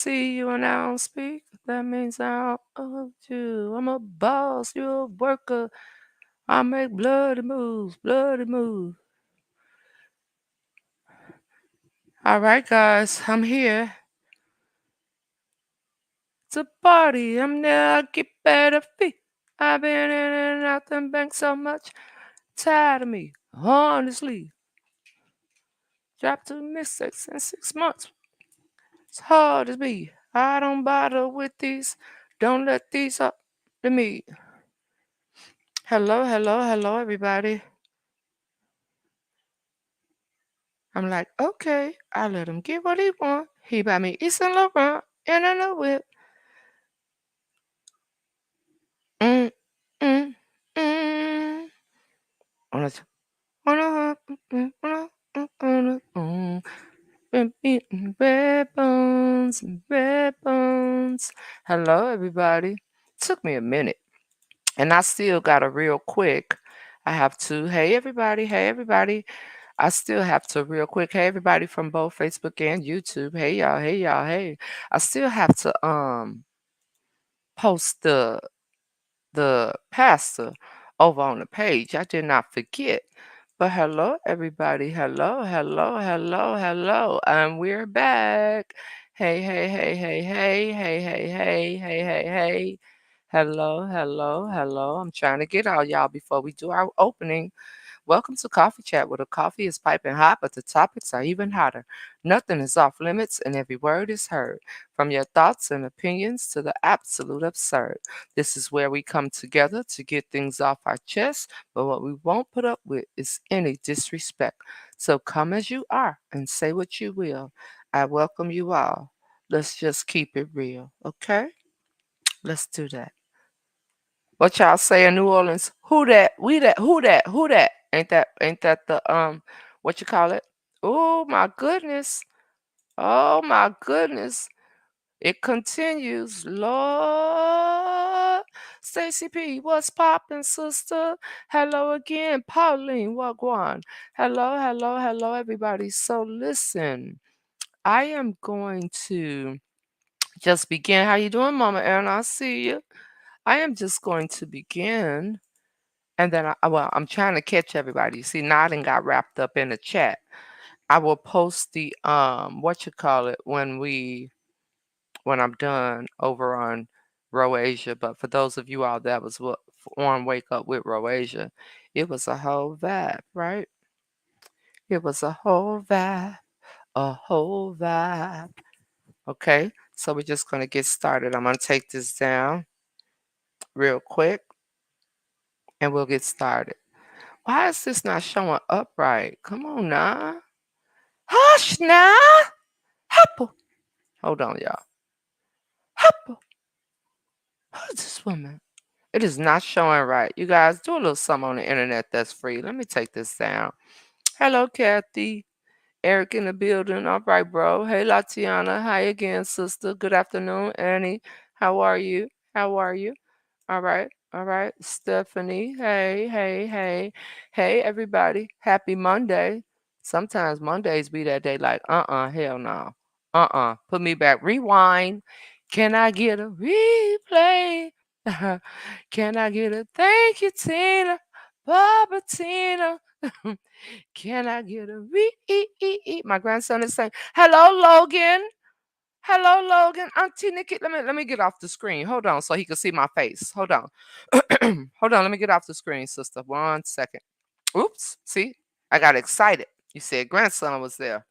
See you and I don't speak. That means I don't owe you. I'm a boss, you're a worker. I make bloody moves, bloody moves. All right, guys, I'm here. It's a party. I'm there. I keep better feet. I've been in and out the bank so much. Tired of me, honestly. Dropped 2 mistakes in 6 months. It's hard as me. I don't bother with these. Don't let these up to me. Hello, hello, hello, everybody. I'm like, okay, I let him get what he want. He buy me East Saint Laurent and I know it. Mm, mm, mm. On a, on a, been eating red bones, red bones. Hello, everybody. Took me a minute, and I still got a real quick. I have to. Hey, everybody. Hey, everybody. I still have to real quick. Hey, everybody from both Facebook and YouTube. Hey, y'all. Hey, y'all. Hey. I still have to post the pastor over on the page. I did not forget. But hello, everybody. Hello, hello, hello, hello. And we're back. Hey, hey, hey, hey, hey, hey, hey, hey, hey, hey, hey. Hello, hello, hello. I'm trying to get all y'all before we do our opening. Welcome to Coffee Chat, where the coffee is piping hot, but the topics are even hotter. Nothing is off limits, and every word is heard, from your thoughts and opinions to the absolute absurd. This is where we come together to get things off our chest, but what we won't put up with is any disrespect. So come as you are and say what you will. I welcome you all. Let's just keep it real, okay? Let's do that. What y'all say in New Orleans? Who that? We that? Who that? Who that? Ain't that the what you call it? Oh my goodness. Oh my goodness. It continues. Lord Stacy P, what's poppin', sister? Hello again, Pauline Wagwan. Hello, hello, hello, everybody. So listen, I am going to just begin. How you doing, Mama Aaron? I see you. I am just going to begin. And then well, I'm trying to catch everybody. You see, nodding got wrapped up in the chat. I will post the what you call it when I'm done over on Roasia. But for those of you all that was on Wake Up with Roasia, it was a whole vibe, right? It was a whole vibe, a whole vibe. Okay, so we're just gonna get started. I'm gonna take this down real quick, and we'll get started. Why is this not showing up right? Come on now. Hush now. Hopple. Hold on, y'all. Hopple. Who's this woman? It is not showing right. You guys do a little something on the internet that's free. Let me take this down. Hello, Kathy. Eric in the building. All right, bro. Hey, Latiana. Hi again, sister. Good afternoon, Annie. How are you? How are you? All right. All right. Stephanie. Hey, hey, hey. Hey, everybody. Happy Monday. Sometimes Mondays be that day like, hell no. Put me back. Rewind. Can I get a replay? Can I get a thank you, Tina? Barbara Tina. Can I get a My grandson is saying, hello, Logan. Hello, Logan. Auntie Nikki. Let me get off the screen. Hold on, so he can see my face. Hold on. Hold on. Let me get off the screen, sister. 1 second. Oops. See, I got excited. You said grandson was there.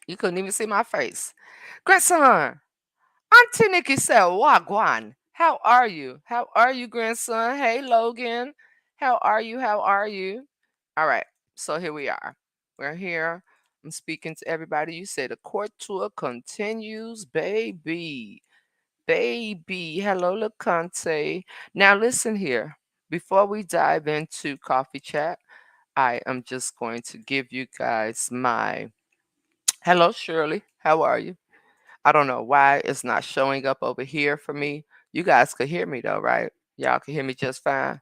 You couldn't even see my face. Grandson. Auntie Nikki said, Wagwan. How are you? How are you, grandson? Hey, Logan. How are you? How are you? All right. So here we are. We're here. I'm speaking to everybody. You say the court tour continues, baby. Baby. Hello, LeConte. Now, listen here. Before we dive into coffee chat, I am just going to give you guys my hello, Shirley. How are you? I don't know why it's not showing up over here for me. You guys could hear me though, right? Y'all can hear me just fine.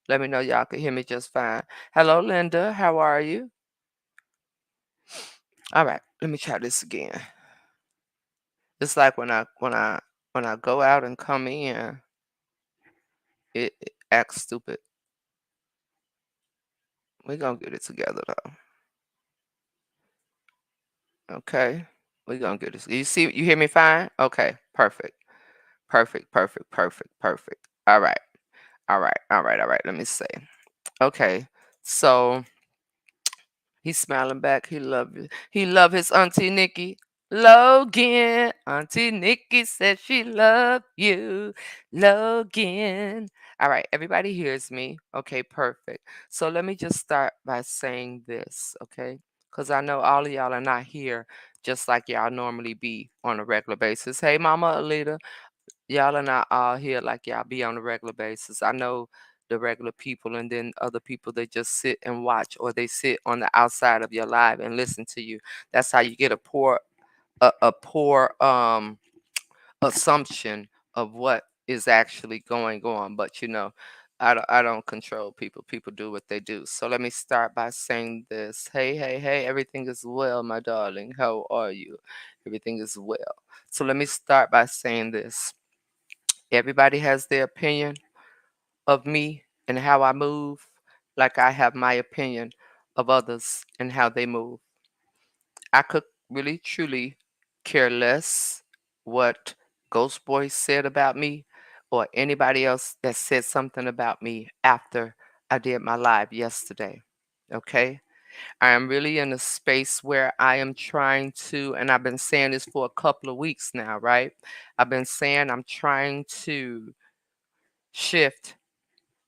Let me know y'all can hear me just fine. Hello, Linda. How are you? All right, let me try this again. It's like when I go out and come in, it acts stupid. We gonna get it together though. Okay. We gonna get it. You hear me fine? Okay, perfect. Perfect, perfect, perfect, perfect. All right. All right. All right. All right. Let me say. Okay. So he's smiling back. He love you. He love his auntie Nikki. Logan. Auntie Nikki said she loved you. Logan. All right. Everybody hears me. Okay, perfect. So let me just start by saying this, okay? Because I know all of y'all are not here just like y'all normally be on a regular basis. Hey, Mama Alita. Y'all are not all here like y'all be on a regular basis. I know the regular people and then other people they just sit and watch or they sit on the outside of your live and listen to you. That's how you get a poor assumption of what is actually going on. But I don't control people. People do what they do. So let me start by saying this. Hey, hey, hey, everything is well, my darling. How are you? Everything is well. So let me start by saying this. Everybody has their opinion of me and how I move, like I have my opinion of others and how they move. I could really truly care less what Ghost Boy said about me or anybody else that said something about me after I did my live yesterday. Okay? I am really in a space where I am trying to, and I've been saying this for a couple of weeks now, right? I've been saying I'm trying to shift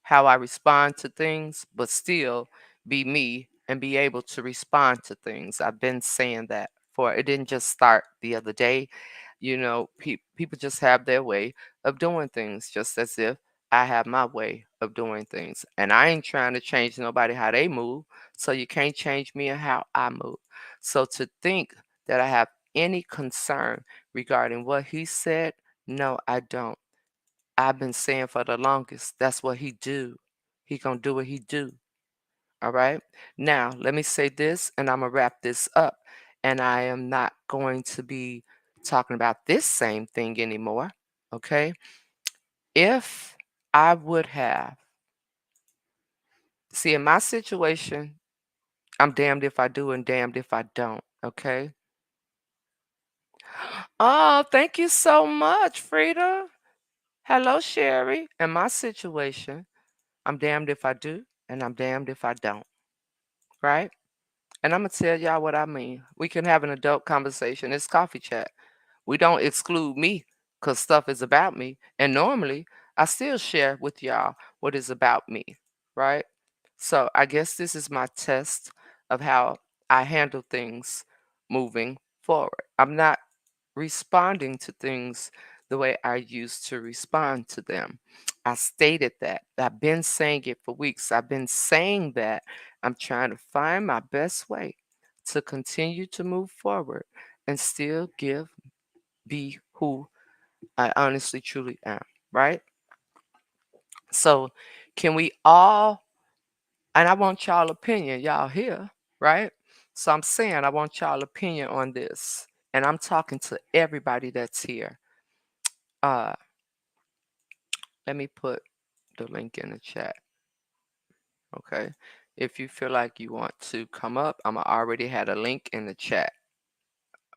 how I respond to things, but still be me and be able to respond to things. I've been saying that for it didn't just start the other day. People just have their way of doing things, just as if I have my way of doing things. And I ain't trying to change nobody how they move, so you can't change me and how I move. So to think that I have any concern regarding what he said, no, I don't. I've been saying for the longest, that's what he do. He gonna do what he do. All right. Now, let me say this, and I'm gonna wrap this up. And I am not going to be talking about this same thing anymore. Okay. If I would have, see, in my situation, I'm damned if I do and damned if I don't. Okay. Oh, thank you so much, Frida. Hello, Sherry. In my situation, I'm damned if I do and I'm damned if I don't. Right? And I'm gonna tell y'all what I mean. We can have an adult conversation. It's coffee chat. We don't exclude me because stuff is about me. And normally I still share with y'all what is about me, right? So I guess this is my test of how I handle things moving forward. I'm not responding to things the way I used to respond to them. I stated that. I've been saying it for weeks. I've been saying that I'm trying to find my best way to continue to move forward and still be who I honestly truly am, right? So, can we all, and I want y'all opinion, y'all here, right? So, I'm saying I want y'all opinion on this, and I'm talking to everybody that's here. Uh, Let me put the link in the chat, okay? If you feel like you want to come up, I'm already had a link in the chat,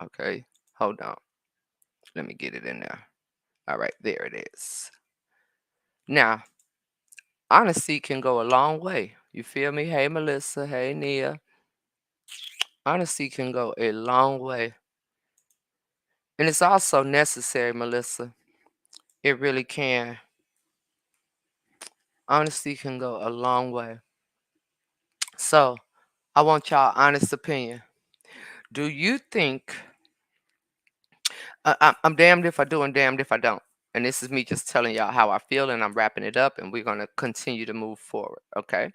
okay? Hold on. Let me get it in there. All right, there it is. Now, honesty can go a long way. You feel me? Hey, Melissa. Hey, Nia. Honesty can go a long way. And it's also necessary, Melissa. It really can. Honesty can go a long way. So, I want y'all honest opinion. Do you think I'm damned if I do and damned if I don't? And this is me just telling y'all how I feel, and I'm wrapping it up, and we're going to continue to move forward, okay?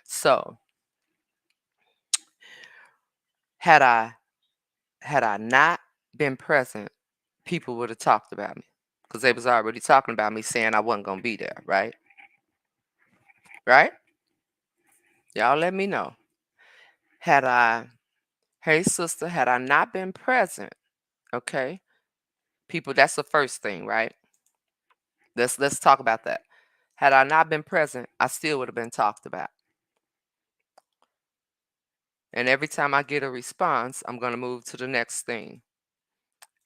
So, had I had I not been present, people would have talked about me because they was already talking about me saying I wasn't gonna be there, right? Right? Y'all let me know. Hey sister, had I not been present, okay? People, that's the first thing, right? Let's talk about that. Had I not been present, I still would have been talked about. And every time I get a response, I'm going to move to the next thing.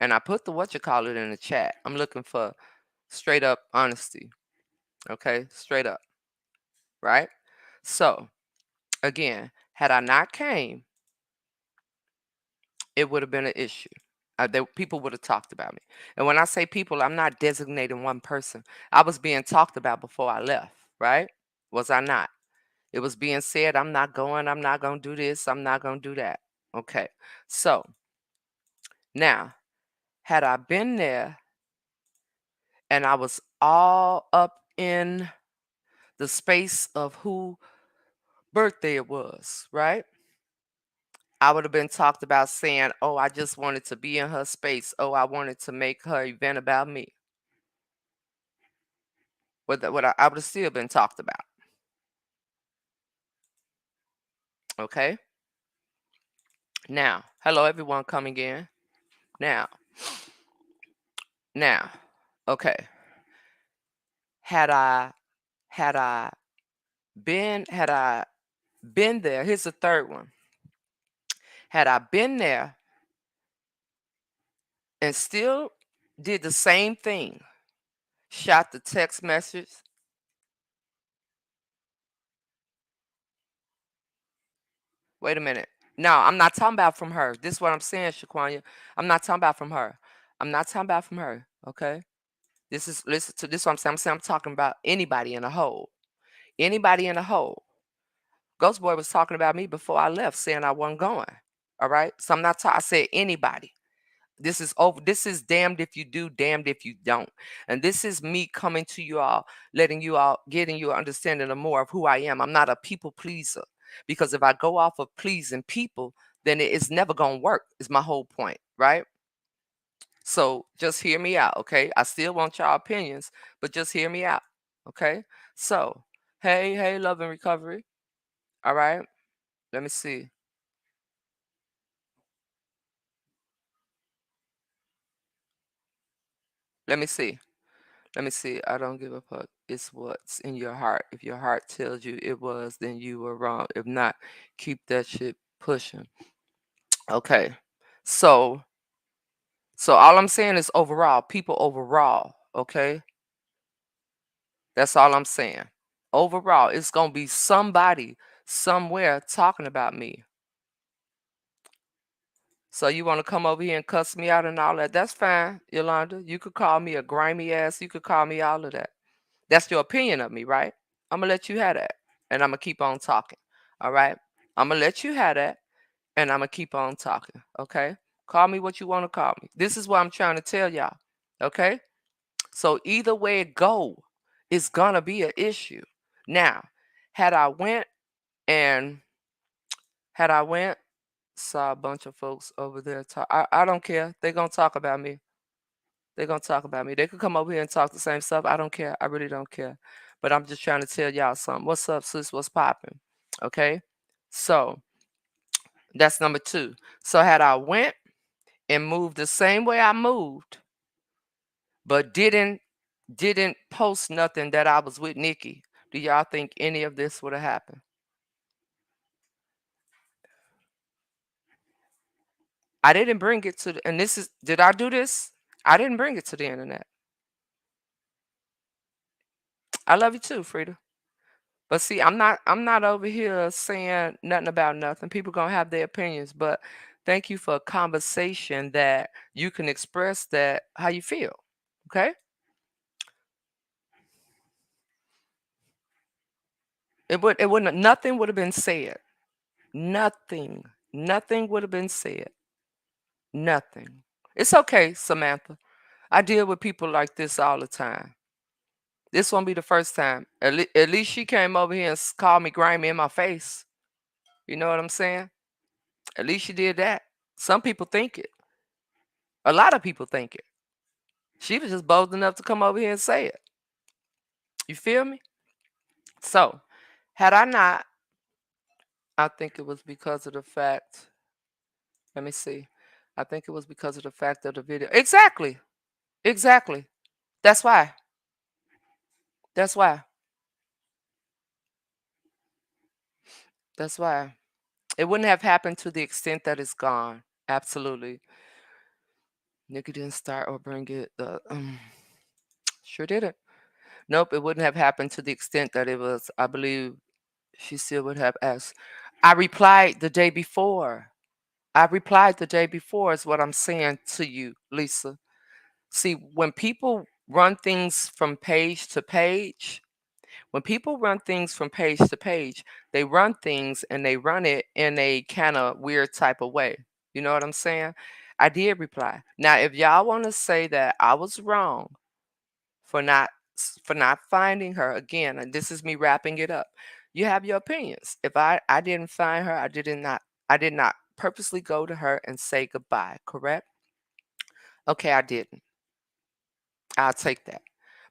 And I put the what you call it in the chat. I'm looking for straight up honesty. Okay? Straight up, right? So, again, had I not came, it would have been an issue. People would have talked about me. And when I say people, I'm not designating one person. I was being talked about before I left, right? Was I not? It was being said, I'm not going to do this, I'm not going to do that. Okay. So now, had I been there and I was all up in the space of who birthday it was, right? I would have been talked about saying, oh, I just wanted to be in her space. Oh, I wanted to make her event about me. I would have still been talked about. Okay. Now, hello everyone coming in. Now, now, okay. Had I had I had I been there, here's the third one. Had I been there and still did the same thing, shot the text message. Wait a minute. No, I'm not talking about from her. This is what I'm saying, Shaquania. I'm not talking about from her. I'm not talking about from her. Okay. Listen to this. What I'm saying. I'm talking about anybody in a whole. Anybody in a whole. Ghost Boy was talking about me before I left, saying I wasn't going. All right. So I'm not talking. I said anybody. This is over. This is damned if you do, damned if you don't. And this is me coming to you all, letting you all, getting you understanding of more of who I am. I'm not a people pleaser. Because if I go off of pleasing people, then it's never gonna work, is my whole point, right? So just hear me out, okay? I still want y'all opinions, but just hear me out. Okay. So hey, love and recovery. All right. Let me see. Let me see. Let me see. I don't give a fuck. It's what's in your heart. If your heart tells you it was, then you were wrong. If not, keep that shit pushing. Okay. So all I'm saying is overall, people overall, okay? That's all I'm saying. Overall, it's gonna be somebody somewhere talking about me. So you want to come over here and cuss me out and all that? That's fine, Yolanda. You could call me a grimy ass. You could call me all of that. That's your opinion of me, right? I'm gonna let you have that, and I'm gonna keep on talking. All right? I'm gonna let you have that, and I'm gonna keep on talking. Okay? Call me what you want to call me. This is what I'm trying to tell y'all. Okay? So either way it go, it's gonna be an issue. Now, had I went and had I went saw a bunch of folks over there talk. I don't care. They're gonna talk about me. They're gonna talk about me. They could come over here and talk the same stuff. I don't care. I really don't care. But I'm just trying to tell y'all something. What's up, sis? What's popping? Okay. So that's number two. So had I went and moved the same way I moved, but didn't post nothing that I was with Nikki, do y'all think any of this would have happened? I didn't bring it to the, and this is, did I do this? I didn't bring it to the internet. I love you too, Frida. But see, I'm not over here saying nothing about nothing. People gonna have their opinions, but thank you for a conversation that you can express that how you feel. Okay? It wouldn't nothing would have been said. Nothing. Nothing would have been said. Nothing. It's okay, Samantha. I deal with people like this all the time. This won't be the first time. At least she came over here and called me grimy in my face. You know what I'm saying? At least she did that. Some people think it. A lot of people think it. She was just bold enough to come over here and say it. You feel me? So, had I not, I think it was because of the fact, let me see. I think it was because of the fact of the video. Exactly. Exactly. That's why. That's why. That's why. It wouldn't have happened to the extent that it's gone. Absolutely. Nikki didn't start or bring it. Sure didn't. Nope, it wouldn't have happened to the extent that it was. I believe she still would have asked. I replied the day before. I replied the day before, is what I'm saying to you, Lisa. See, when people run things from page to page, when people run things from page to page, they run things and they run it in a kind of weird type of way. You know what I'm saying? I did reply. Now, if y'all want to say that I was wrong for not finding her again, and this is me wrapping it up. You have your opinions. If I didn't find her, I did not purposely go to her and say goodbye, correct? Okay, I didn't. I'll take that.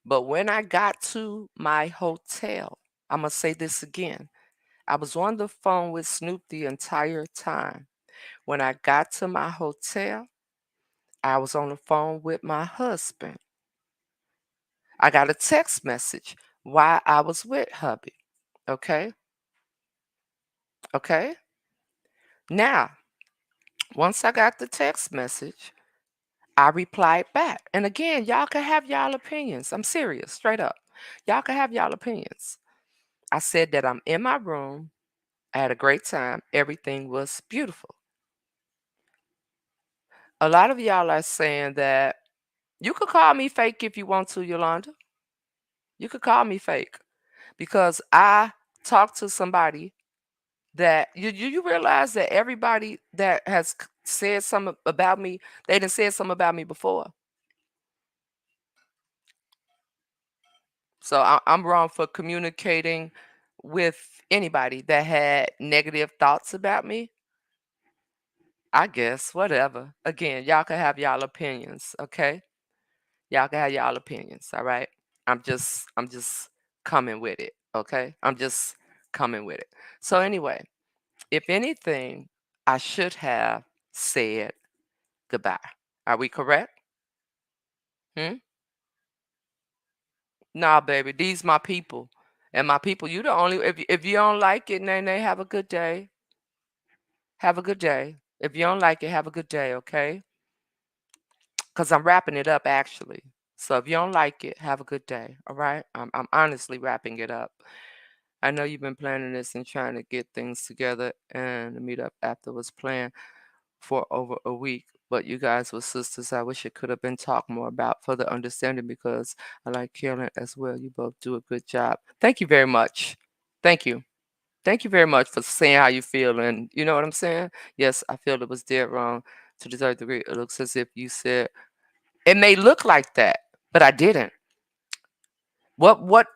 But when I got to my hotel, I'm going to say this again. I was on the phone with Snoop the entire time. When I got to my hotel, I was on the phone with my husband. I got a text message while I was with hubby. Okay? Okay? Now, once I got the text message, I replied back. And again, y'all can have y'all opinions. I'm serious, straight up. Y'all can have y'all opinions. I said that I'm in my room. I had a great time. Everything was beautiful. A lot of y'all are saying that you could call me fake if you want to, Yolanda. You could call me fake because I talked to somebody that you realize that everybody that has said something about me, they done said something about me before. So I'm wrong for communicating with anybody that had negative thoughts about me. I guess whatever. Again, y'all can have y'all opinions, okay? Y'all can have y'all opinions, all right? I'm just coming with it, okay? I'm just coming with it. So anyway, if anything, I should have said goodbye. Are we correct? Hmm? Nah, baby, these my people. And my people, you the only if you don't like it, then they have a good day. Have a good day. If you don't like it, have a good day, okay? Because I'm wrapping it up actually. So if you don't like it, have a good day. All right? I'm honestly wrapping it up. I know you've been planning this and trying to get things together, and the meetup after was planned for over a week. But you guys were sisters. I wish it could have been talked more about further understanding because I like Carolyn as well. You both do a good job. Thank you very much. Thank you. Thank you very much for saying how you feel. And you know what I'm saying? Yes, I feel it was dead wrong to the third degree. It looks as if you said it may look like that, but I didn't. What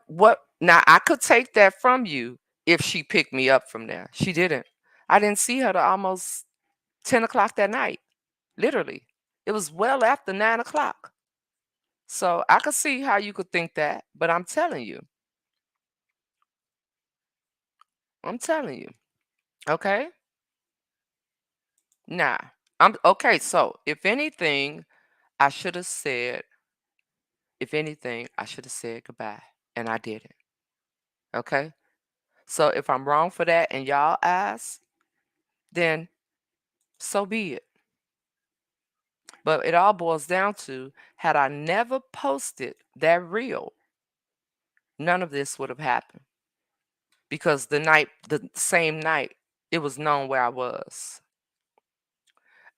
now I could take that from you if she picked me up from there. She didn't. I didn't see her to almost 10 o'clock that night. Literally. It was well after 9 o'clock. So I could see how you could think that, but I'm telling you. I'm telling you. Okay? Nah. I'm okay, so if anything, I should have said goodbye. And I didn't. Okay? So if I'm wrong for that and y'all ask, then so be it. But it all boils down to had I never posted that reel, none of this would have happened. Because the same night, it was known where I was.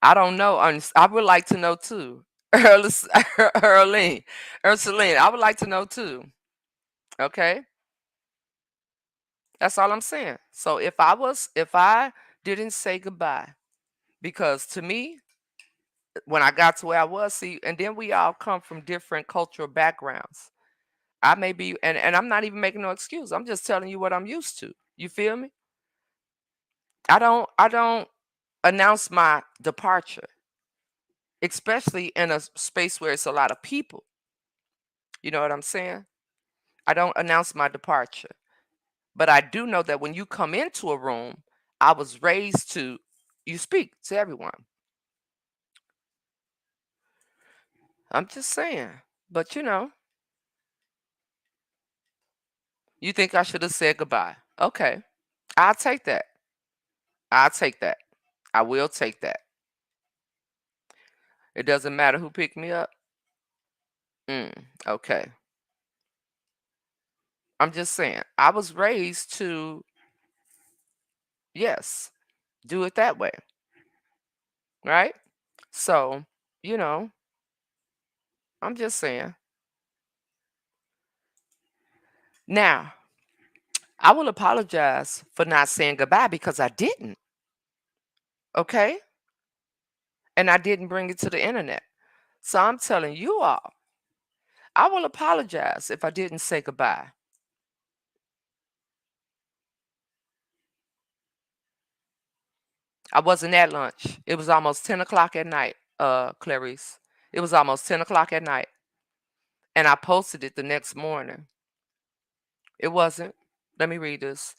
I don't know. I would like to know too. Earlene, Ursuline, I would like to know too. Okay? That's all I'm saying. So if I didn't say goodbye, because to me, when I got to where I was, see, and then we all come from different cultural backgrounds. I may be, and I'm not even making no excuse. I'm just telling you what I'm used to. You feel me? I don't announce my departure, especially in a space where it's a lot of people. You know what I'm saying? I don't announce my departure. But I do know that when you come into a room, I was raised to you speak to everyone. I'm just saying. But you think I should have said goodbye. Okay. I'll take that. I'll take that. I will take that. It doesn't matter who picked me up. Mm, okay. I'm just saying. I was raised to, yes, do it that way, right? So, you know, I'm just saying. Now, I will apologize for not saying goodbye because I didn't, okay? And I didn't bring it to the internet. So I'm telling you all, I will apologize if I didn't say goodbye. I wasn't at lunch. It was almost 10 o'clock at night, Clarice. It was almost 10 o'clock at night. And I posted it the next morning. It wasn't. Let me read this.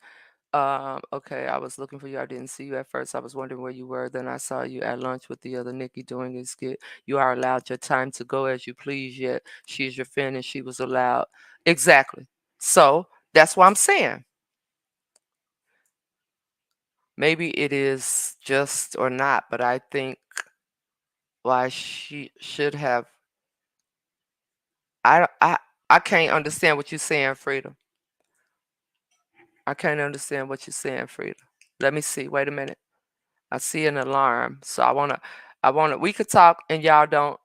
Okay, I was looking for you. I didn't see you at first. I was wondering where you were. Then I saw you at lunch with the other Nikki doing a skit. You are allowed your time to go as you please, yet she is your friend and she was allowed. Exactly. So that's what I'm saying. Maybe it is just or not, but I think why she should have. I I I can't understand what you're saying, Frida. I can't understand what you're saying, Frida. Let me see. Wait a minute. I see an alarm. So I wanna we could talk and y'all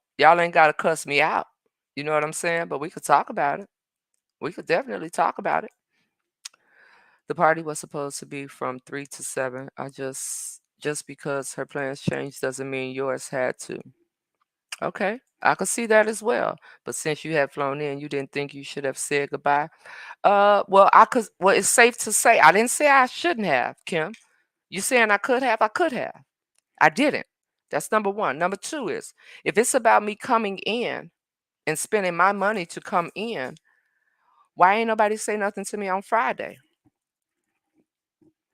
ain't gotta cuss me out. You know what I'm saying? But we could talk about it. We could definitely talk about it. The party was supposed to be from 3 to 7. Just because her plans changed doesn't mean yours had to. Okay. I could see that as well. But since you had flown in, you didn't think you should have said goodbye. Well, it's safe to say I didn't say I shouldn't have, Kim. You saying I could have? I could have. I didn't. That's number one. Number two is if it's about me coming in and spending my money to come in, why ain't nobody say nothing to me on Friday?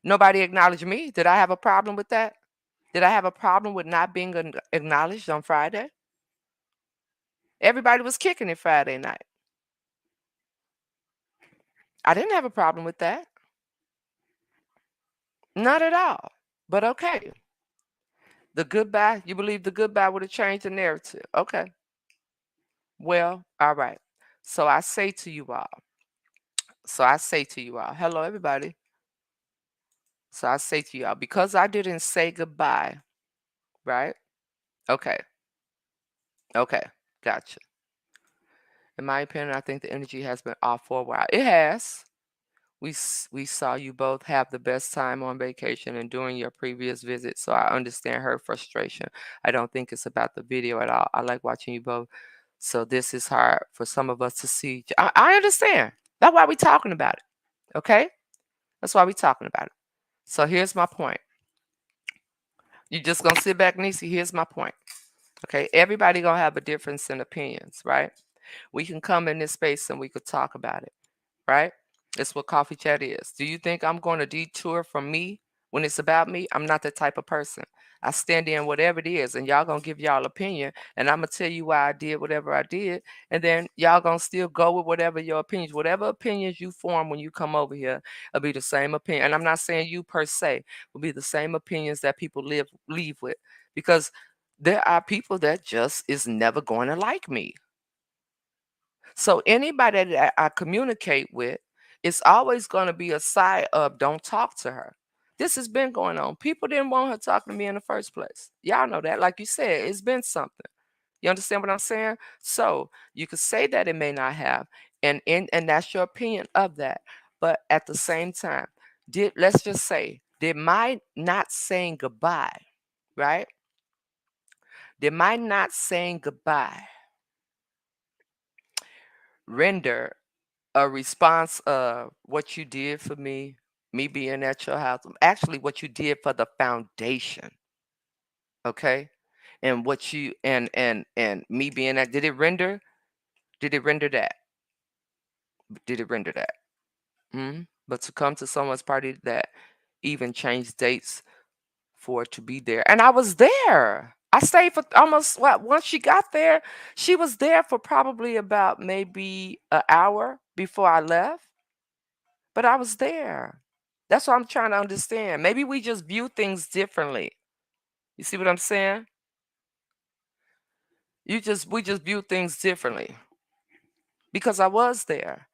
Nobody acknowledged me. Did I have a problem with that? Did I have a problem with not being acknowledged on Friday? Everybody was kicking it Friday night. I didn't have a problem with that. Not at all. But okay. The goodbye, you believe the goodbye would have changed the narrative. Okay. Well, all right. So I say to you all, hello everybody. So I say to y'all, because I didn't say goodbye, right? Okay. Okay. Gotcha. In my opinion, I think the energy has been off for a while. It has. We saw you both have the best time on vacation and during your previous visit, so I understand her frustration. I don't think it's about the video at all. I like watching you both. So this is hard for some of us to see. I understand. That's why we're talking about it. Okay? That's why we're talking about it. So here's my point. You just gonna sit back, Nisi? Here's my point. Okay, everybody gonna have a difference in opinions, right? We can come in this space and we could talk about it, right? It's what coffee chat is. Do you think I'm going to detour from me when it's about me? I'm not that type of person. I stand in whatever it is, and y'all gonna give y'all opinion, and I'm gonna tell you why I did whatever I did, and then y'all gonna still go with whatever your opinions, whatever opinions you form when you come over here, will be the same opinion. And I'm not saying you per se will be the same opinions that people leave with, because there are people that just is never going to like me. So anybody that I communicate with, it's always going to be a side of don't talk to her. This has been going on. People didn't want her talking to me in the first place. Y'all know that. Like you said, it's been something. You understand what I'm saying? So you could say that it may not have, and that's your opinion of that. But at the same time, let's just say, did my not saying goodbye, right? Did my not saying goodbye render a response of what you did for me being at your house, actually what you did for the foundation, okay? And what you and me being at, did it render that? Did it render that? But to come to someone's party that even changed dates for it to be there. And I was there. I stayed for almost what once she got there, she was there for probably about maybe an hour before I left, but I was there. That's what I'm trying to understand. Maybe we just view things differently. You see what I'm saying? We just view things differently because I was there.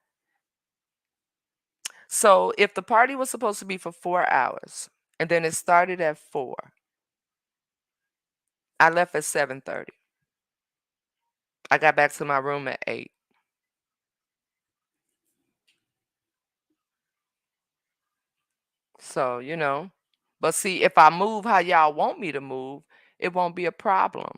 So if the party was supposed to be for 4 hours and then it started at 4, I left at 7:30. I got back to my room at 8. So, but see, if I move how y'all want me to move, it won't be a problem.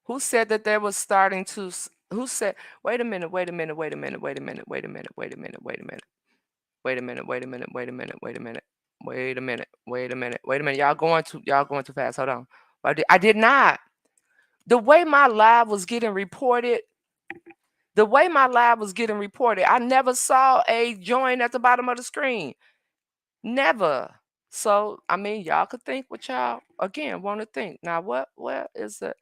Who said that they was starting to who said wait a minute, wait a minute, wait a minute, wait a minute, wait a minute, wait a minute, wait a minute. Wait a minute, wait a minute, wait a minute, wait a minute. Wait a minute, wait a minute, wait a minute. Y'all going too fast. Hold on. I did not. The way my live was getting reported, I never saw a join at the bottom of the screen. Never. So, I mean, y'all could think what y'all again want to think. Now, what is it?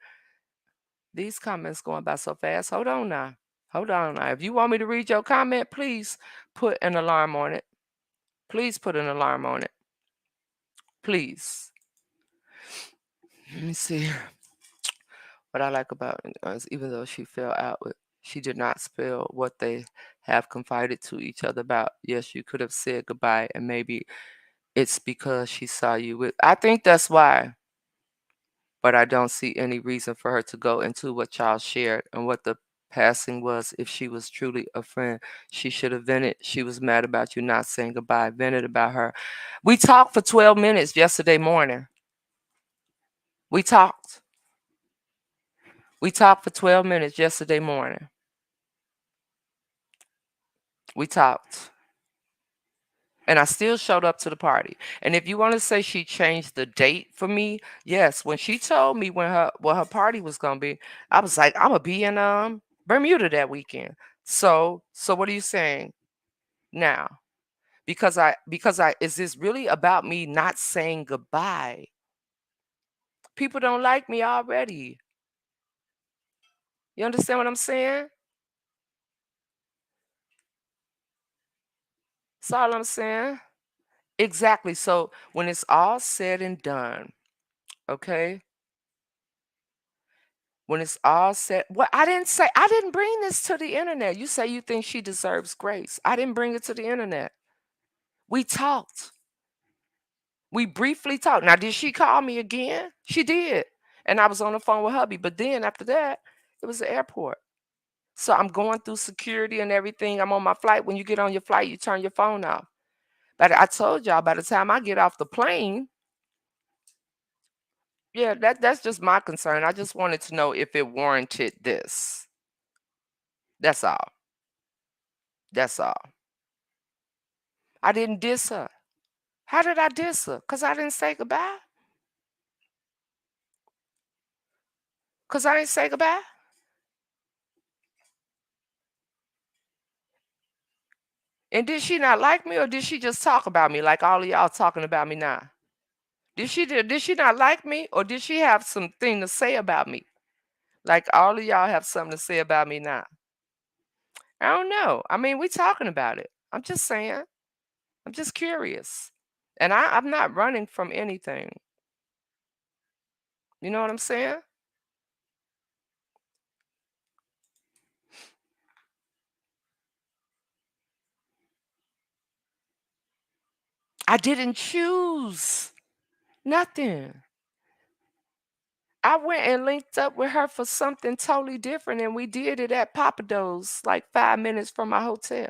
These comments going by so fast. Hold on now. Hold on now. If you want me to read your comment, please put an alarm on it. Please put an alarm on it. Please. Let me see. What I like about it is even though she fell out with, she did not spill what they have confided to each other about. Yes, you could have said goodbye, and maybe it's because she saw you with. I think that's why, but I don't see any reason for her to go into what y'all shared and what the passing was. If she was truly a friend, she should have vented. She was mad about you not saying goodbye, vented about her. We talked for 12 minutes yesterday morning. We talked. We talked for 12 minutes yesterday morning. We talked. And I still showed up to the party. And if you want to say she changed the date for me, yes. When she told me her party was gonna be, I was like, I'm gonna be in Bermuda that weekend. So what are you saying now? Because I is this really about me not saying goodbye? People don't like me already. You understand what I'm saying? That's all I'm saying. Exactly. So when it's all said and done, okay? When it's all said, well, I didn't bring this to the internet. You say you think she deserves grace. I didn't bring it to the internet. We talked. We briefly talked. Now, did she call me again? She did. And I was on the phone with hubby. But then after that, it was the airport. So I'm going through security and everything. I'm on my flight. When you get on your flight, you turn your phone off. But I told y'all by the time I get off the plane, yeah, that's just my concern. I just wanted to know if it warranted this. That's all. That's all. I didn't diss her. How did I diss her? Because I didn't say goodbye? Because I didn't say goodbye? And did she not like me or did she just talk about me like all of y'all talking about me now? Did she not like me or did she have something to say about me? Like all of y'all have something to say about me now. I don't know. I mean, we talking about it. I'm just saying. I'm just curious. And I'm not running from anything. You know what I'm saying? I didn't choose nothing. I went and linked up with her for something totally different, and we did it at Papado's, like 5 minutes from my hotel.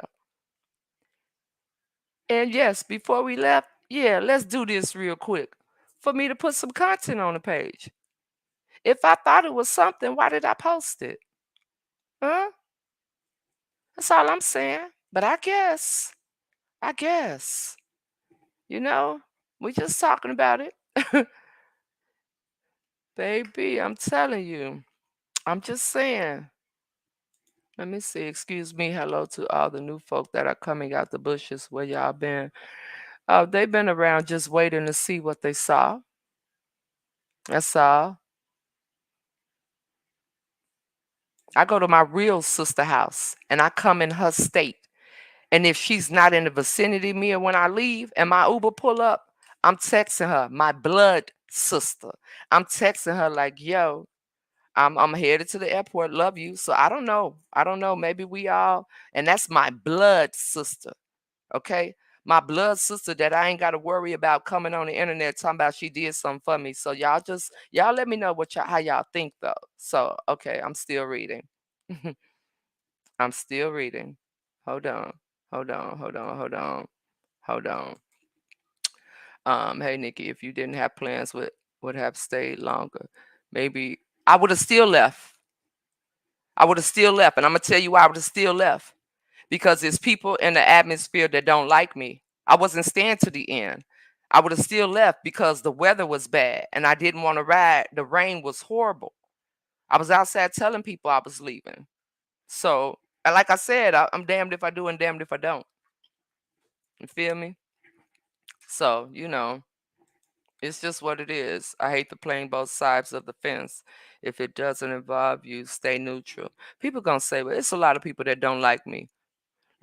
And yes, before we left, yeah, let's do this real quick for me to put some content on the page. If I thought it was something, why did I post it? Huh? That's all I'm saying. But I guess, you know, we just talking about it. Baby, I'm telling you. I'm just saying. Let me see. Excuse me. Hello to all the new folk that are coming out the bushes. Where y'all been? Oh, they've been around just waiting to see what they saw. That's all. I go to my real sister house and I come in her state. And if she's not in the vicinity of me or when I leave and my Uber pull up, I'm texting her, my blood sister. I'm texting her like, yo, I'm headed to the airport. Love you. So I don't know. I don't know. Maybe we all, and that's my blood sister. Okay. My blood sister that I ain't got to worry about coming on the internet talking about she did something for me. So y'all let me know what y'all how y'all think though. So okay, I'm still reading. I'm still reading. Hold on. Hold on. Hold on. Hold on. Hold on. Hey Nikki, if you didn't have plans would have stayed longer. Maybe I would have still left. I would have still left. And I'm gonna tell you why I would have still left. Because there's people in the atmosphere that don't like me. I wasn't staying to the end. I would have still left because the weather was bad and I didn't want to ride. The rain was horrible. I was outside telling people I was leaving. So, like I said, I'm damned if I do and damned if I don't. You feel me? So, it's just what it is. I hate the playing both sides of the fence. If it doesn't involve you, stay neutral. People gonna say, well, it's a lot of people that don't like me.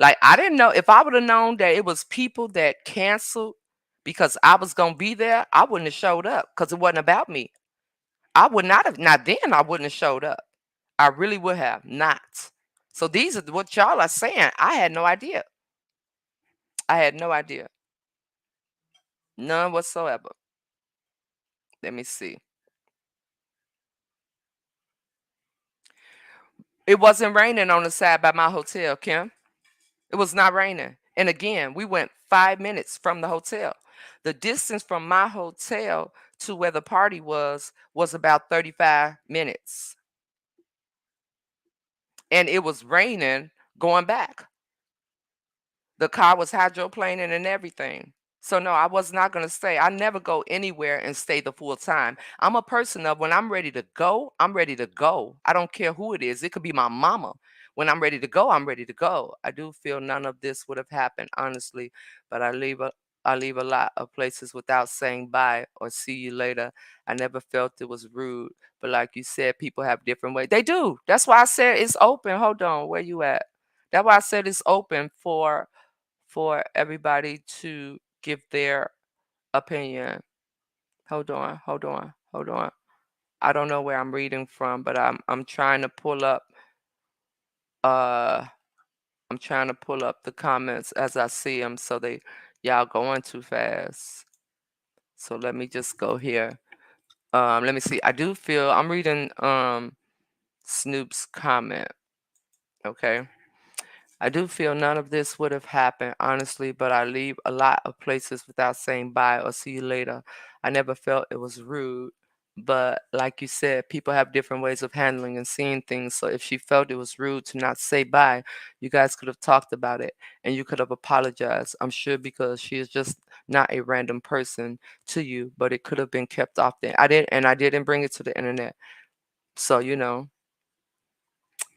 Like I didn't know if I would have known that it was people that canceled because I was gonna be there, I wouldn't have showed up because it wasn't about me. I would not have not then I wouldn't have showed up. I really would have not. So these are what y'all are saying. I had no idea. I had no idea. None whatsoever. Let me see. It wasn't raining on the side by my hotel, Kim. It was not raining. And again, we went 5 minutes from the hotel. The distance from my hotel to where the party was about 35 minutes. And it was raining going back. The car was hydroplaning and everything. So no, I was not going to stay. I never go anywhere and stay the full time. I'm a person of when I'm ready to go, I'm ready to go. I don't care who it is. It could be my mama. When I'm ready to go, I'm ready to go. I do feel none of this would have happened, honestly, but I leave a lot of places without saying bye or see you later. I never felt it was rude, but like you said, people have different ways. They do. That's why I said it's open. Hold on, where you at? That's why I said it's open for everybody to give their opinion. Hold on, hold on, hold on. I don't know where I'm reading from, but I'm trying to pull up uh I'm trying to pull up the comments as I see them so y'all going too fast. So let me just go here. Let me see. I do feel I'm reading Snoop's comment, okay? I do feel none of this would have happened, honestly, but I leave a lot of places without saying bye or see you later. I never felt it was rude, but like you said, people have different ways of handling and seeing things. So if she felt it was rude to not say bye, you guys could have talked about it and you could have apologized. I'm sure because she is just not a random person to you, but it could have been kept off there. I didn't bring it to the internet. So,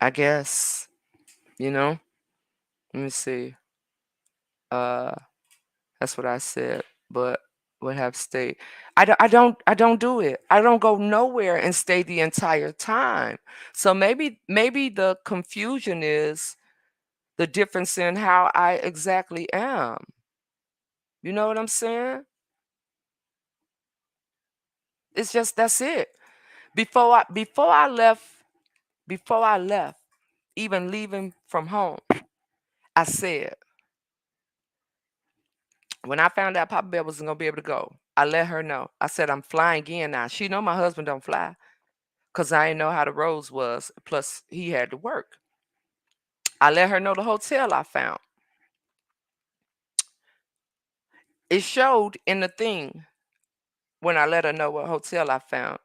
I guess, let me see. Uh That's what I said, but would have stayed. I don't do it. I don't go nowhere and stay the entire time. So maybe the confusion is the difference in how I exactly am. You know what I'm saying? It's just that's it. Before I left, even leaving from home, I said when I found out Papa Bear wasn't gonna be able to go, I let her know. I said I'm flying again now. She know my husband don't fly. Cause I didn't know how the roads was. Plus, he had to work. I let her know the hotel I found. It showed in the thing when I let her know what hotel I found.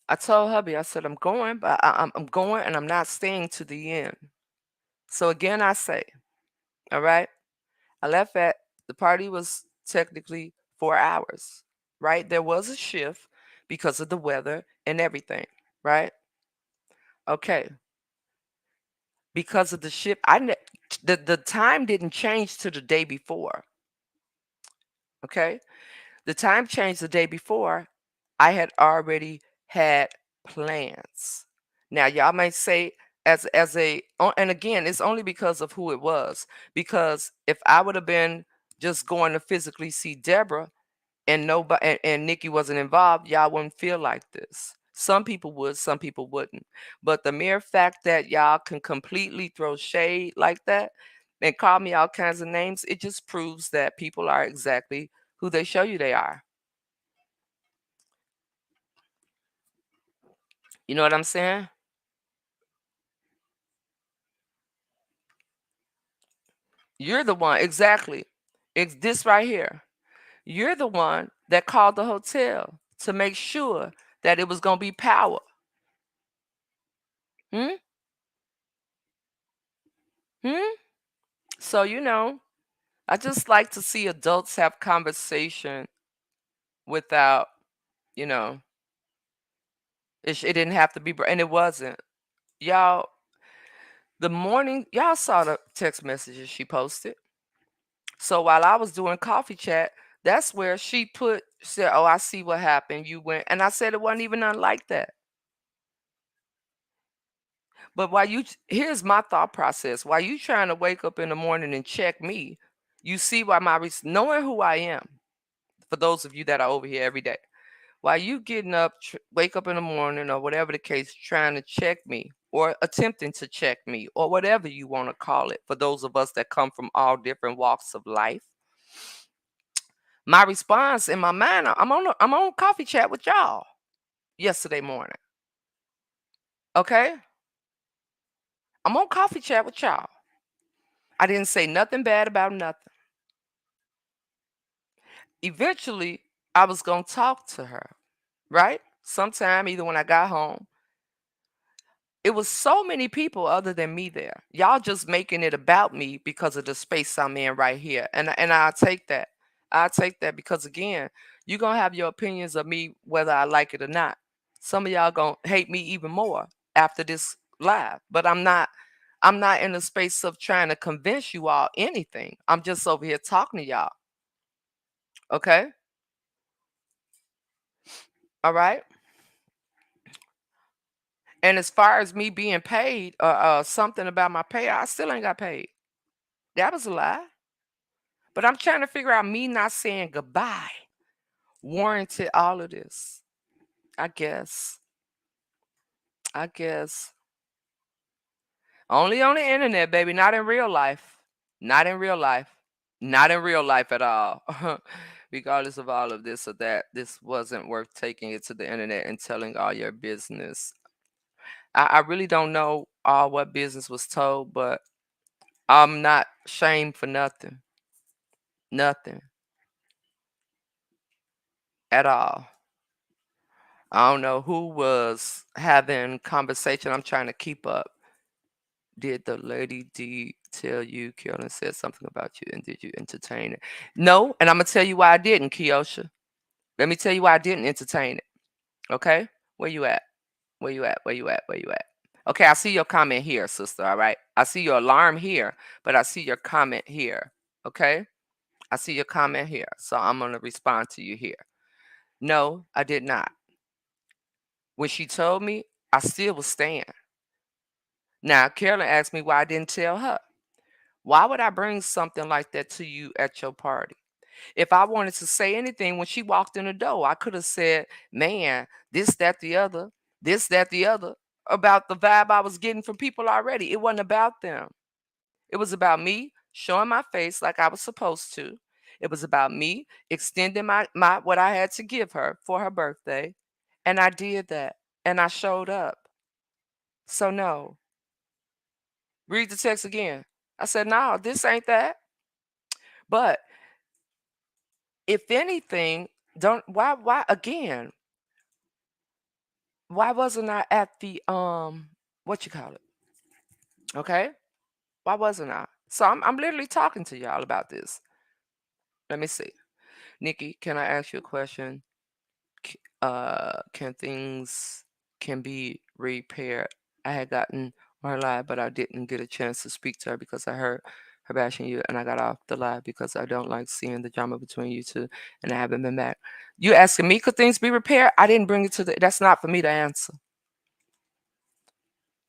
I told hubby, I said, I'm going, but I'm going and I'm not staying to the end. So again, I say, all right, I left at the party was technically 4 hours, right? There was a shift because of the weather and everything, right? Okay. because of the ship. The time didn't change to the day before. Okay, the time changed the day before. I had already had plans. Now y'all might say and again, it's only because of who it was. Because if I would have been just going to physically see Deborah and nobody and Nikki wasn't involved, y'all wouldn't feel like this. Some people would, some people wouldn't. But the mere fact that y'all can completely throw shade like that and call me all kinds of names, it just proves that people are exactly who they show you they are. You know what I'm saying? You're the one, exactly. It's this right here. You're the one that called the hotel to make sure that it was going to be power. Hmm? Hmm? So, I just like to see adults have conversation without, you know, it didn't have to be, and it wasn't. Y'all, the morning, y'all saw the text messages she posted. So while I was doing coffee chat, that's where said, "Oh, I see what happened. You went," and I said it wasn't even nothing like that. But here's my thought process. While you trying to wake up in the morning and check me, you see why knowing who I am. For those of you that are over here every day, while you getting up, wake up in the morning or whatever the case, trying to check me or attempting to check me or whatever you want to call it. For those of us that come from all different walks of life, my response in my mind, I'm on coffee chat with y'all yesterday morning. Okay, I'm on coffee chat with y'all. I didn't say nothing bad about nothing. Eventually, I was gonna talk to her, right? Sometime either when I got home. It was so many people other than me there. Y'all just making it about me because of the space I'm in right here. And I'll take that. I'll take that because again, you're gonna have your opinions of me whether I like it or not. Some of y'all gonna hate me even more after this live. But I'm not in the space of trying to convince you all anything. I'm just over here talking to y'all. Okay? All right. And as far as me being paid, something about my pay, I still ain't got paid. That was a lie. But I'm trying to figure out me not saying goodbye warranted all of this. I guess. I guess. Only on the internet, baby, not in real life. Not in real life. Not in real life at all. Regardless of all of this or that, this wasn't worth taking it to the internet and telling all your business. I really don't know all what business was told, but I'm not shamed for nothing. Nothing at all. I don't know who was having conversation. I'm trying to keep up. Did the lady D tell you Carolyn said something about you and did you entertain it? No, and I'm gonna tell you why I didn't, Kiosha. Let me tell you why I didn't entertain it. Okay? Where you at? Where you at? Where you at? Where you at? Okay, I see your comment here, sister. All right. I see your alarm here, but I see your comment here. Okay? I see your comment here. So I'm gonna respond to you here. No, I did not. When she told me, I still was staying. Now, Carolyn asked me why I didn't tell her. Why would I bring something like that to you at your party? If I wanted to say anything when she walked in the door, I could have said, man, this, that, the other, this, that, the other, about the vibe I was getting from people already. It wasn't about them. It was about me showing my face like I was supposed to. It was about me extending my what I had to give her for her birthday. And I did that. And I showed up. So no. Read the text again. I said, no, this ain't that. But if anything, don't why again, why wasn't I at the what you call it? Okay? Why wasn't I? So I'm literally talking to y'all about this. Let me see. Nikki, can I ask you a question? Can things can be repaired? I had gotten or live, but I didn't get a chance to speak to her because I heard her bashing you, and I got off the live because I don't like seeing the drama between you two, and I haven't been back. You asking me, could things be repaired? I didn't bring it to the. That's not for me to answer.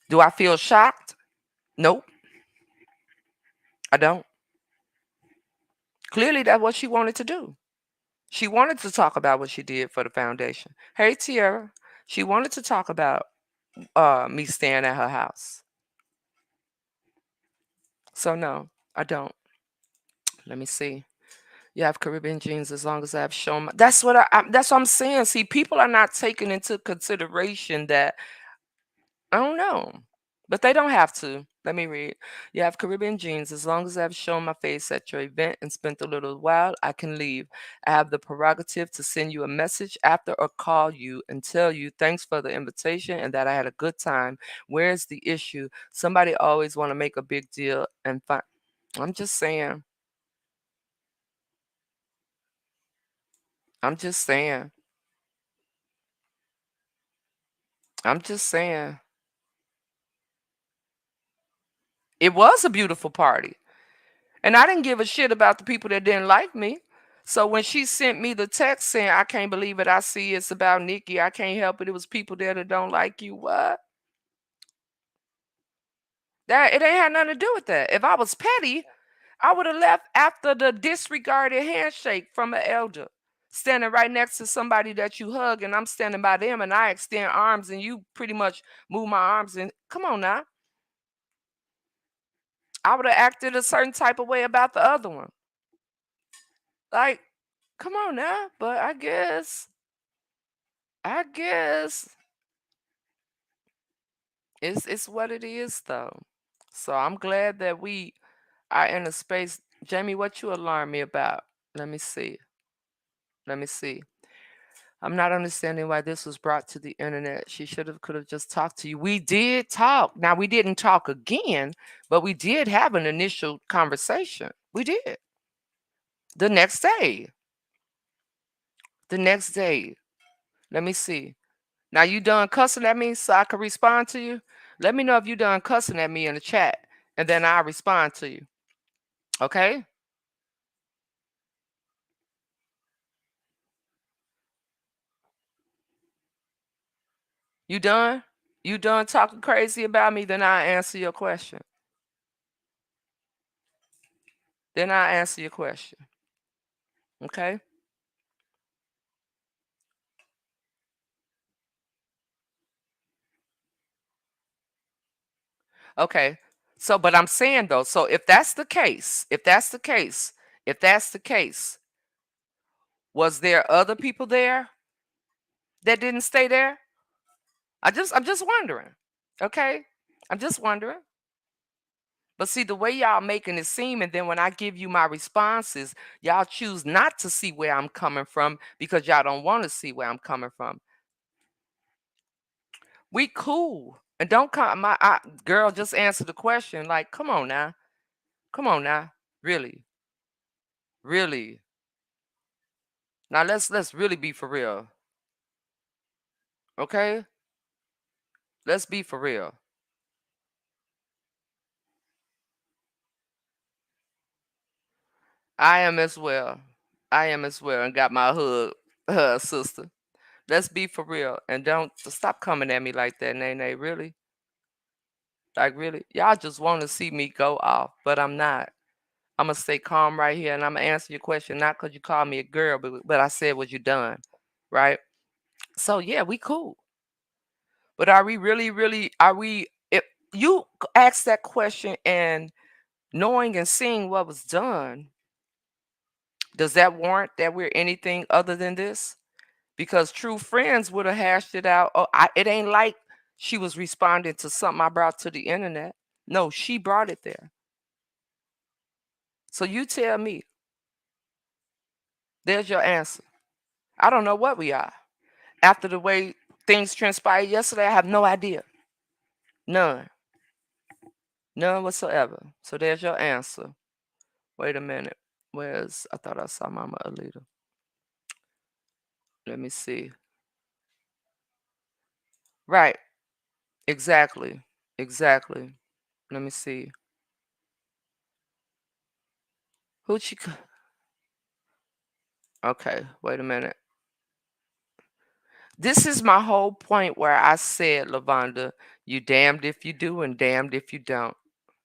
Do I feel shocked? Nope, I don't. Clearly, that's what she wanted to do. She wanted to talk about what she did for the foundation. Hey, Tiara, she wanted to talk about me staying at her house. So no, I don't. Let me see. You have Caribbean genes as long as I've shown my, that's what that's what I'm saying. See, people are not taking into consideration that I don't know. But they don't have to. Let me read. You have Caribbean genes. As long as I've shown my face at your event and spent a little while, I can leave. I have the prerogative to send you a message after or call you and tell you thanks for the invitation and that I had a good time. Where's the issue? Somebody always want to make a big deal and find. I'm just saying. I'm just saying. I'm just saying. It was a beautiful party. And I didn't give a shit about the people that didn't like me. So when she sent me the text saying, I can't believe it, I see it's about Nikki, I can't help it, it was people there that don't like you, what? That it ain't had nothing to do with that. If I was petty, I would have left after the disregarded handshake from an elder. Standing right next to somebody that you hug, and I'm standing by them and I extend arms and you pretty much move my arms and come on now. I would have acted a certain type of way about the other one. Like, come on now. But I guess it's what it is though. So I'm glad that we are in a space. Jamie, what you alarm me about? Let me see. Let me see. I'm not understanding why this was brought to the internet. She should have could have just talked to you. We did talk. Now we didn't talk again, but we did have an initial conversation. We did. The next day. The next day. Let me see. Now you done cussing at me so I can respond to you? Let me know if you done cussing at me in the chat and then I'll respond to you. Okay? You done? You done talking crazy about me? Then I'll answer your question. Then I'll answer your question. Okay? Okay. So, but I'm saying though, so if that's the case, if that's the case, was there other people there that didn't stay there? I'm just wondering. Okay? I'm just wondering. But see, the way y'all making it seem, and then when I give you my responses, y'all choose not to see where I'm coming from because y'all don't want to see where I'm coming from. We cool. And don't come girl, just answer the question. Like, come on now. Come on now. Really. Really. Now let's really be for real. Okay? Let's be for real. I am as well. I am as well and got my hug, sister. Let's be for real and don't stop coming at me like that, Nene. Really? Like really? Y'all just want to see me go off, but I'm not. I'm gonna stay calm right here and I'm gonna answer your question, not because you called me a girl, but I said what you done. Right? So yeah, we cool. But are we really, really, are we if you ask that question and knowing and seeing what was done, does that warrant that we're anything other than this? Because true friends would have hashed it out. Oh, it ain't like she was responding to something I brought to the internet. No, she brought it there. So you tell me, there's your answer. I don't know what we are. After the way things transpired yesterday, I have no idea. None. None whatsoever. So there's your answer. Wait a minute. Where's I thought I saw Mama Alita. Let me see. Right. Exactly. Exactly. Let me see. Hoochie. Okay, wait a minute. This is my whole point where I said, Lavonda, you damned if you do and damned if you don't.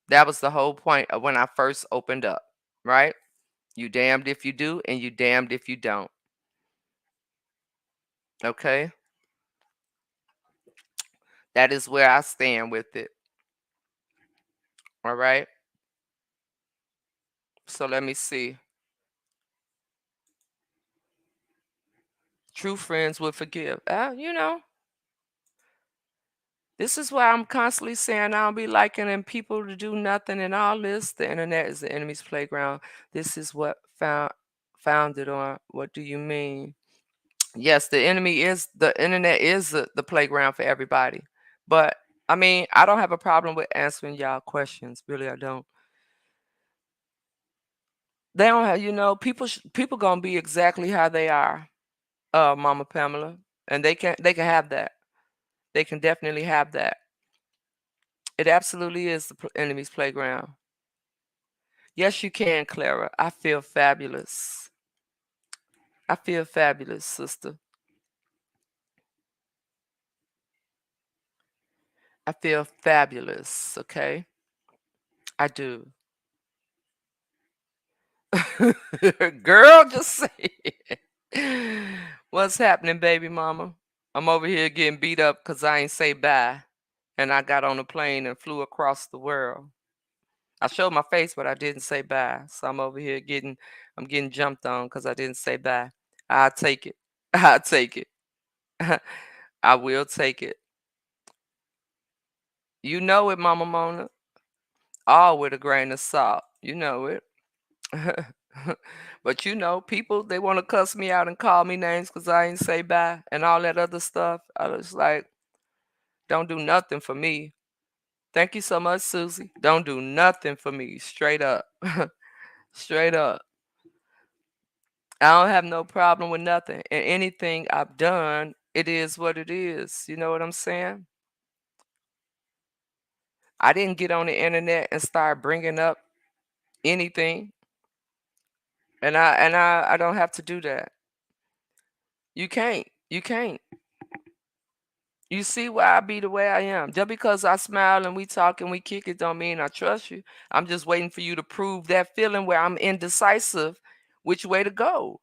That was the whole point of when I first opened up, right? You damned if you do and you damned if you don't. Okay? That is where I stand with it. All right? So let me see. True friends will forgive. This is why I'm constantly saying I don't be liking and people to do nothing and all this. The internet is the enemy's playground. This is what founded on. What do you mean? Yes, the internet is the playground for everybody. But I mean, I don't have a problem with answering y'all questions. Really, I don't. They don't have, people gonna be exactly how they are, Mama Pamela, and they can have that. They can definitely have that. It absolutely is the enemy's playground. Yes, you can, Clara. I feel fabulous. I feel fabulous, sister. I feel fabulous, okay? I do. Girl, just say it. What's happening, baby mama? I'm over here getting beat up because I ain't say bye. And I got on a plane and flew across the world. I showed my face, but I didn't say bye. So I'm over here I'm getting jumped on because I didn't say bye. I'll take it. I'll take it. I will take it. You know it, Mama Mona. All with a grain of salt. You know it. But people they want to cuss me out and call me names because I ain't say bye and all that other stuff. I was like, don't do nothing for me. Thank you so much, Susie. Don't do nothing for me. Straight up. Straight up. I don't have no problem with nothing. And anything I've done, it is what it is. You know what I'm saying? I didn't get on the internet and start bringing up anything. And I don't have to do that. You can't. You can't. You see why I be the way I am. Just because I smile and we talk and we kick it don't mean I trust you. I'm just waiting for you to prove that feeling where I'm indecisive which way to go.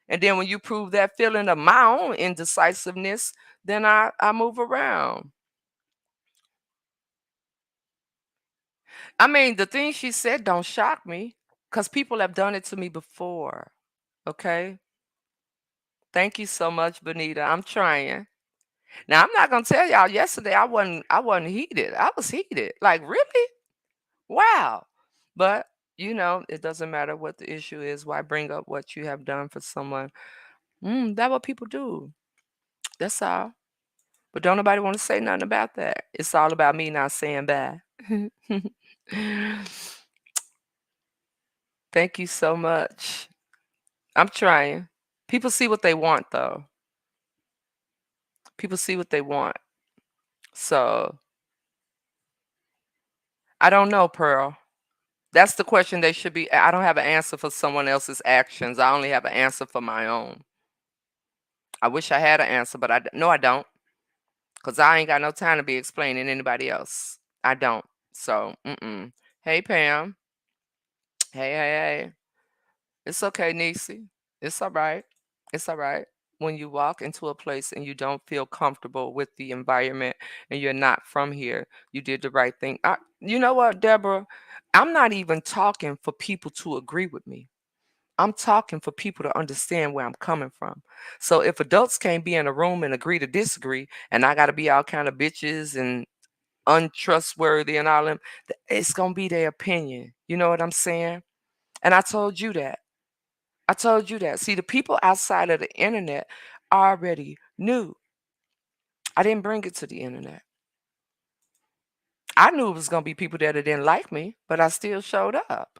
And then when you prove that feeling of my own indecisiveness, then I move around. I mean, the things she said don't shock me because people have done it to me before. Okay. Thank you so much, Benita. I'm trying. Now I'm not gonna tell y'all yesterday I wasn't heated. I was heated. Like, really? Wow. But it doesn't matter what the issue is. Why bring up what you have done for someone? That's what people do. That's all. But don't nobody want to say nothing about that. It's all about me not saying bye. Thank you so much. I'm trying. People see what they want, though. People see what they want. So I don't know, Pearl. That's the question they should be. I don't have an answer for someone else's actions. I only have an answer for my own. I wish I had an answer, but no, I don't. Because I ain't got no time to be explaining anybody else. I don't. So, Hey, Pam. Hey, hey, hey. It's okay, Niecy. It's all right. It's all right. When you walk into a place and you don't feel comfortable with the environment and you're not from here, you did the right thing. You know what, Deborah? I'm not even talking for people to agree with me. I'm talking for people to understand where I'm coming from. So if adults can't be in a room and agree to disagree, and I got to be all kind of bitches and untrustworthy and all them, it's gonna be their opinion. You know what I'm saying? And I told you that. I told you that. See, the people outside of the internet already knew. I didn't bring it to the internet. I knew it was gonna be people that didn't like me, but I still showed up.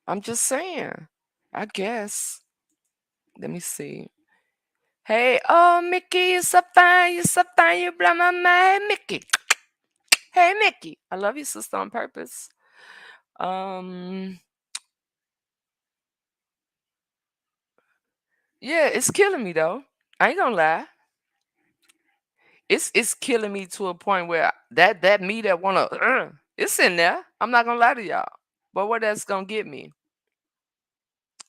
I'm just saying. I guess. Let me see. Hey, oh Mickey, you're so fine, you blow my mind, Mickey. Hey, Mickey. I love you, sister, on purpose. Um, yeah, it's killing me though. I ain't gonna lie. It's killing me to a point where that me that wanna it's in there. I'm not gonna lie to y'all. But what that's gonna get me?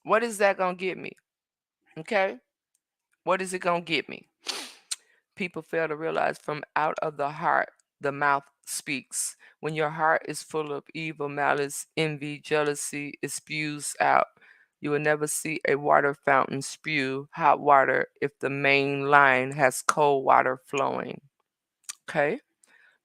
What is that gonna get me? Okay? What is it gonna get me? People fail to realize from out of the heart the mouth speaks. When your heart is full of evil, malice, envy, jealousy, it spews out. You will never see a water fountain spew hot water if the main line has cold water flowing. Okay?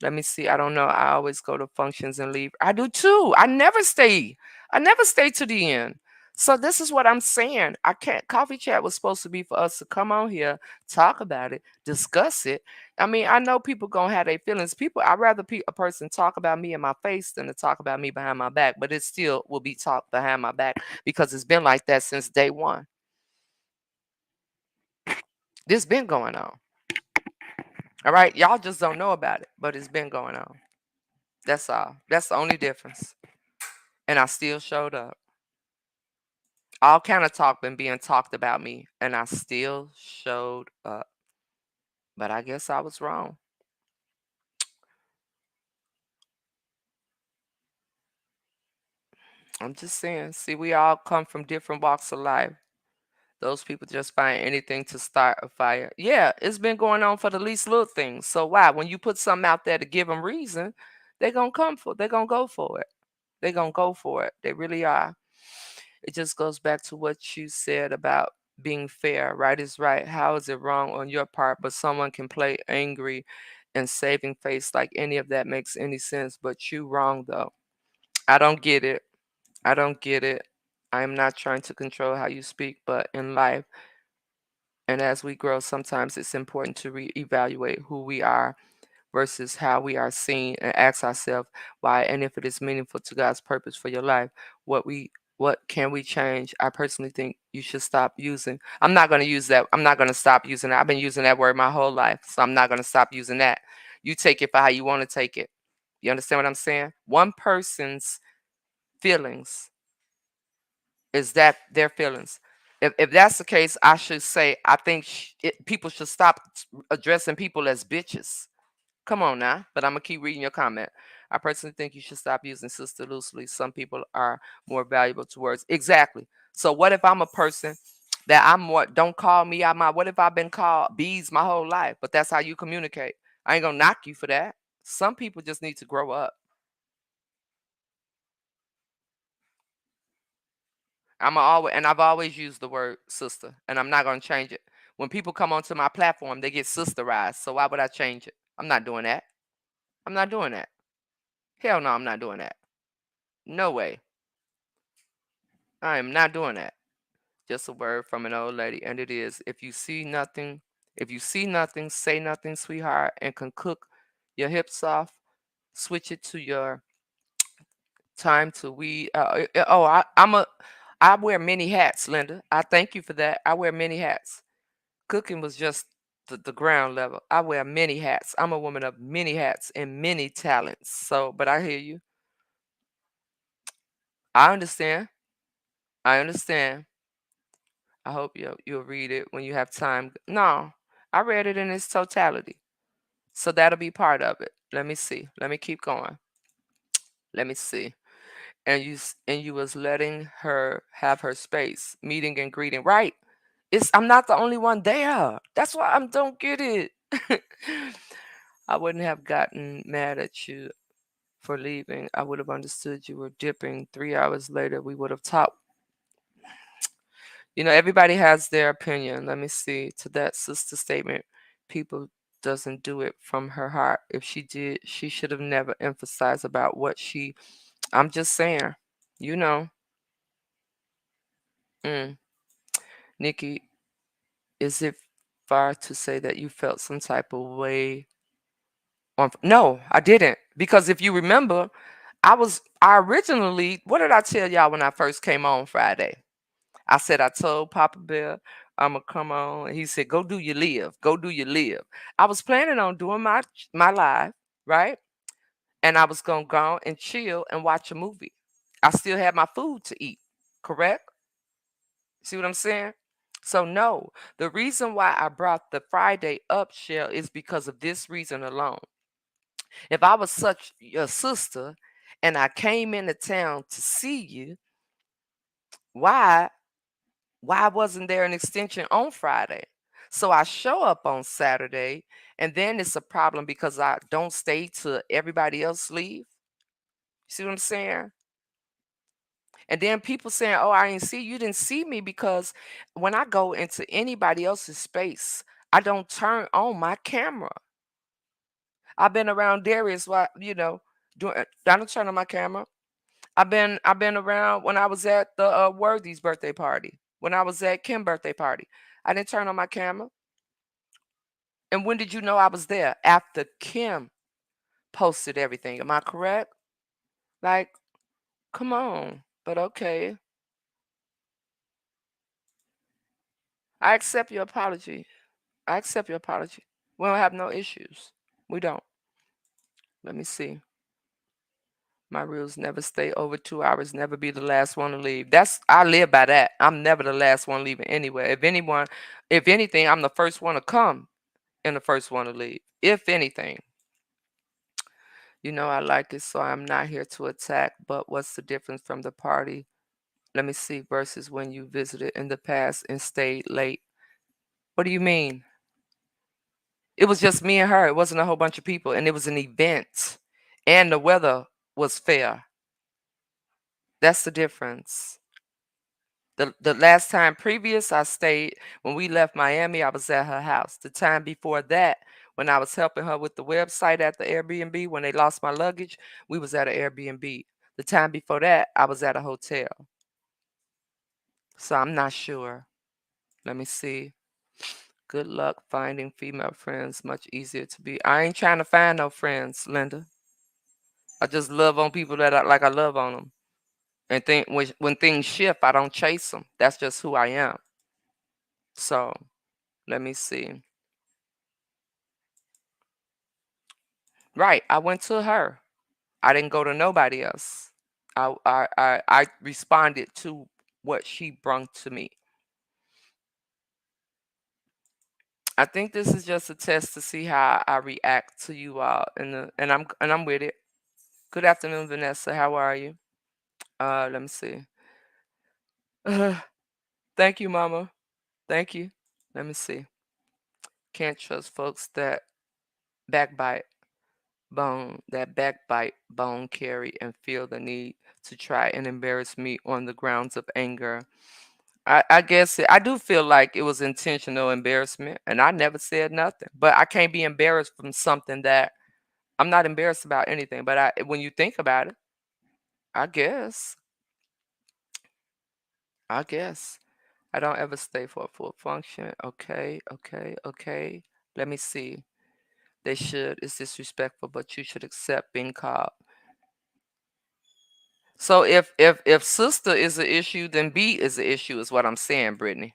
Let me see. I don't know. I always go to functions and leave. I do too. I never stay. I never stay to the end. So this is what I'm saying. I can't. Coffee chat was supposed to be for us to come on here, talk about it, discuss it. I mean, I know people gonna have their feelings. People, I'd rather a person talk about me in my face than to talk about me behind my back. But it still will be talked behind my back because it's been like that since day one. This been going on. All right, y'all just don't know about it, but it's been going on. That's all. That's the only difference. And I still showed up. All kind of talk been being talked about me, and I still showed up. But I guess I was wrong. I'm just saying. See, we all come from different walks of life. Those people just find anything to start a fire. Yeah, it's been going on for the least little things. So why? When you put something out there to give them reason, they're gonna come for. They're gonna go for it. They're gonna go for it. They really are. It just goes back to what you said about being fair. Right is right. How is it wrong on your part? But someone can play angry and saving face like any of that makes any sense. But you wrong though. I don't get it. I don't get it. I'm not trying to control how you speak, but in life and as we grow, sometimes it's important to reevaluate who we are versus how we are seen and ask ourselves why and if it is meaningful to God's purpose for your life, what can we change? I personally think you should stop using. I'm not going to use that. I'm not going to stop using it. I've been using that word my whole life, so I'm not going to stop using that. You take it for how you want to take it. You understand what I'm saying? One person's feelings is that their feelings. If that's the case, I should say I think people should stop addressing people as bitches. Come on now, but I'm gonna keep reading your comment. I personally think you should stop using sister loosely. Some people are more valuable to words. Exactly. So what if I'm a person that I'm more don't call me out my what if I've been called bees my whole life, but that's how you communicate. I ain't gonna knock you for that. Some people just need to grow up. I've always used the word sister, and I'm not gonna change it. When people come onto my platform, they get sisterized. So why would I change it? I'm not doing that. I'm not doing that. Hell no, I'm not doing that. No way. I am not doing that. Just a word from an old lady, and it is if you see nothing, say nothing, sweetheart, and can cook your hips off, switch it to your time to weed. I wear many hats, Linda. I thank you for that. I wear many hats. Cooking was just the ground level. I wear many hats. I'm a woman of many hats and many talents. So, but I hear you. I understand. I understand. I hope you'll read it when you have time. No, I read it in its totality. So that'll be part of it. Let me see. Let me keep going. Let me see. And you was letting her have her space, meeting and greeting. Right. I'm not the only one there. That's why I don't get it. I wouldn't have gotten mad at you for leaving. I would have understood you were dipping. 3 hours later, we would have talked. Everybody has their opinion. Let me see. To that sister statement, people doesn't do it from her heart. If she did, she should have never emphasized about what she. I'm just saying, you know, mm, Nikki, is it far to say that you felt some type of way on? No, I didn't. Because if you remember, I originally, what did I tell y'all when I first came on Friday? I said, I told Papa Bear I'm going to come on. And he said, go do your live. Go do your live. I was planning on doing my live, right? and I was gonna go and chill and watch a movie. I still had my food to eat, correct? See what I'm saying? So no, the reason why I brought the Friday up, Shell, is because of this reason alone. If I was such your sister and I came into town to see you, why wasn't there an extension on Friday? So I show up on Saturday, and then it's a problem because I don't stay till everybody else leave. See what I'm saying? And then people saying, "Oh, I didn't see you." Didn't see me because when I go into anybody else's space, I don't turn on my camera. I've been around Darius while doing. I don't turn on my camera. I've been around when I was at the Worthy's birthday party. When I was at Kim's birthday party, I didn't turn on my camera. And when did you know I was there? After Kim posted everything. Am I correct? Like, come on. But okay. I accept your apology. I accept your apology. We don't have no issues. We don't. Let me see. My rules: never stay over 2 hours, never be the last one to leave. I live by that. I'm never the last one leaving anywhere. If anything, I'm the first one to come and the first one to leave. If anything. I like it, so I'm not here to attack. But what's the difference from the party? Let me see, versus when you visited in the past and stayed late. What do you mean? It was just me and her. It wasn't a whole bunch of people, and it was an event. And the weather was fair. That's the difference. The last time previous I stayed, when we left Miami, I was at her house. The time before that, when I was helping her with the website at the Airbnb, when they lost my luggage, we was at an Airbnb. The time before that, I was at a hotel. So I'm not sure. Let me see. Good luck finding female friends. Much easier to be. I ain't trying to find no friends, Linda. I just love on people that I love on them. And think when things shift, I don't chase them. That's just who I am. So let me see. Right, I went to her. I didn't go to nobody else. I responded to what she brought to me. I think this is just a test to see how I react to you all, and I'm with it. Good afternoon, Vanessa. How are you? Let me see. Thank you, Mama. Thank you. Let me see. Can't trust folks backbite backbite bone carry and feel the need to try and embarrass me on the grounds of anger. I guess I do feel like it was intentional embarrassment, and I never said nothing. But I can't be embarrassed from something that I'm not embarrassed about anything. But when you think about it, I guess, I guess I don't ever stay for a full function. Okay, okay, okay. Let me see. They should. It's disrespectful, but you should accept being called. So if sister is an issue, then B is an issue, is what I'm saying, Brittany.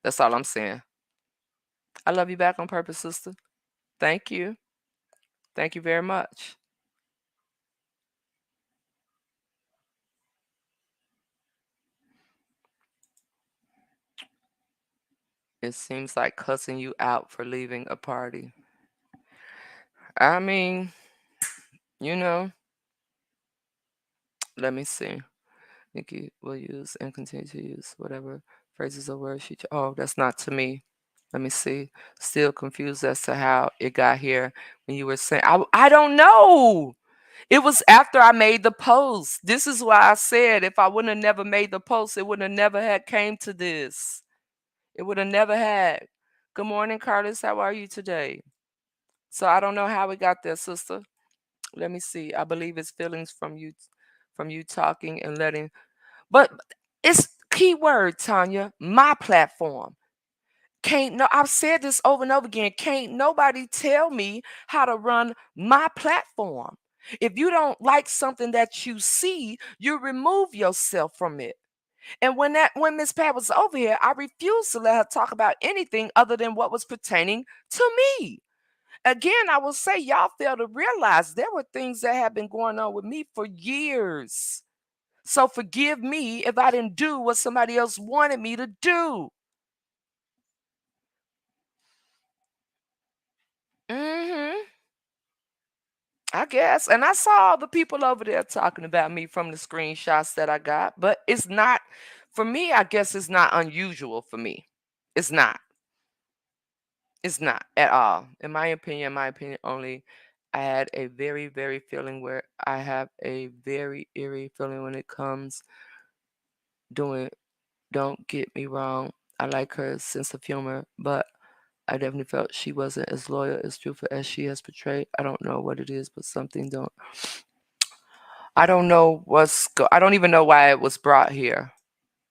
That's all I'm saying. I love you back on purpose, sister. Thank you. Thank you very much. It seems like cussing you out for leaving a party. I mean, you know, let me see. Nikki will use and continue to use whatever phrases or words oh, that's not to me. Let me see. Still confused as to how it got here when you were saying, I don't know. It was after I made the post. This is why I said if I wouldn't have never made the post, it would have never had came to this. It would have never had. Good morning, Carlos. How are you today? So I don't know how we got there, sister. Let me see. I believe it's feelings from you talking and letting. But it's keyword, Tanya. My platform. Can't no. I've said this over and over again. Can't nobody tell me how to run my platform. If you don't like something that you see, you remove yourself from it. And when Miss Pat was over here, I refused to let her talk about anything other than what was pertaining to me. Again, I will say y'all fail to realize there were things that have been going on with me for years. So forgive me if I didn't do what somebody else wanted me to do. Mhm. I guess. And I saw the people over there talking about me from the screenshots that I got, but it's not for me, I guess it's not unusual for me. It's not. It's not at all. In my opinion only, I had a very, very feeling where I have a very eerie feeling when it comes doing don't get me wrong. I like her sense of humor, but I definitely felt she wasn't as loyal, as truthful as she has portrayed. I don't know what it is, but something don't. I don't know I don't even know why it was brought here.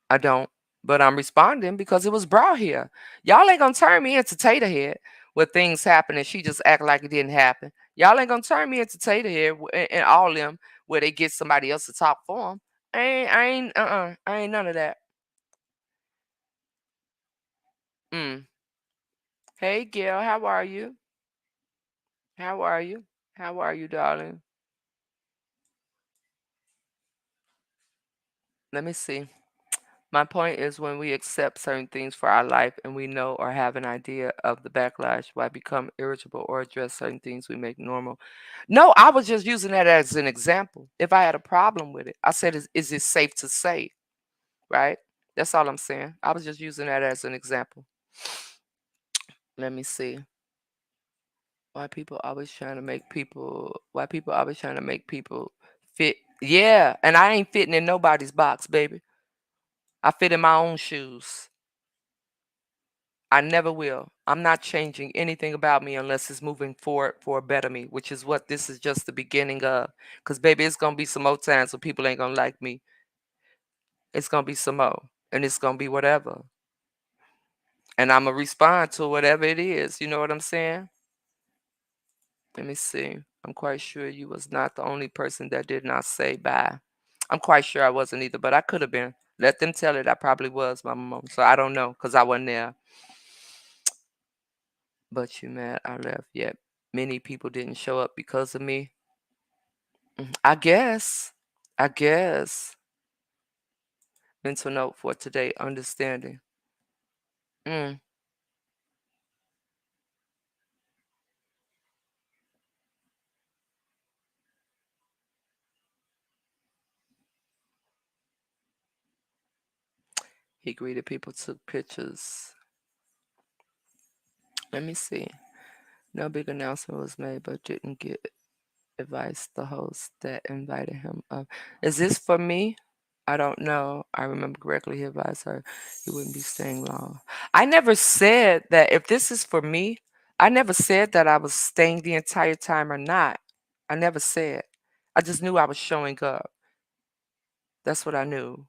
I don't. But I'm responding because it was brought here. Y'all ain't gonna turn me into Tater Head where things happen and she just act like it didn't happen. Y'all ain't gonna turn me into Tater Head and all them where they get somebody else to talk for them. I ain't none of that. Mm. Hey, Gail, how are you? How are you? How are you, darling? Let me see. My point is when we accept certain things for our life and we know or have an idea of the backlash, why become irritable or address certain things we make normal. No, I was just using that as an example. If I had a problem with it, I said, is it safe to say? Right? That's all I'm saying. I was just using that as an example. Let me see. Why people always trying to make people fit. Yeah, and I ain't fitting in nobody's box, baby. I fit in my own shoes. I never will. I'm not changing anything about me unless it's moving forward for a better me, which is what this is just the beginning of. Because, baby, it's going to be some more times when people ain't going to like me. It's going to be some more. And it's going to be whatever. And I'm going to respond to whatever it is. You know what I'm saying? Let me see. I'm quite sure you was not the only person that did not say bye. I'm quite sure I wasn't either, but I could have been. Let them tell it. I probably was, my mom. So I don't know because I wasn't there. But you mad I left yet. Many people didn't show up because of me. I guess. I guess. Mental note for today, understanding. Mm, he greeted people, took pictures. Let me see. No big announcement was made, but didn't get advice the host that invited him up. Is this for me? I don't know. I remember correctly he advised her he wouldn't be staying long. I never said that if this is for me, I never said that I was staying the entire time or not. I never said. I just knew I was showing up. That's what I knew.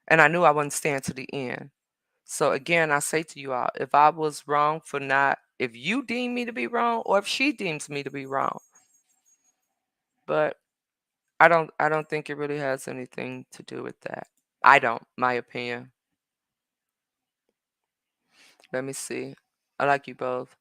And I knew I wasn't staying to the end. So again, I say to you all, if I was wrong for not, if you deem me to be wrong or if she deems me to be wrong, but I don't think it really has anything to do with that. I don't, my opinion. Let me see. I like you both.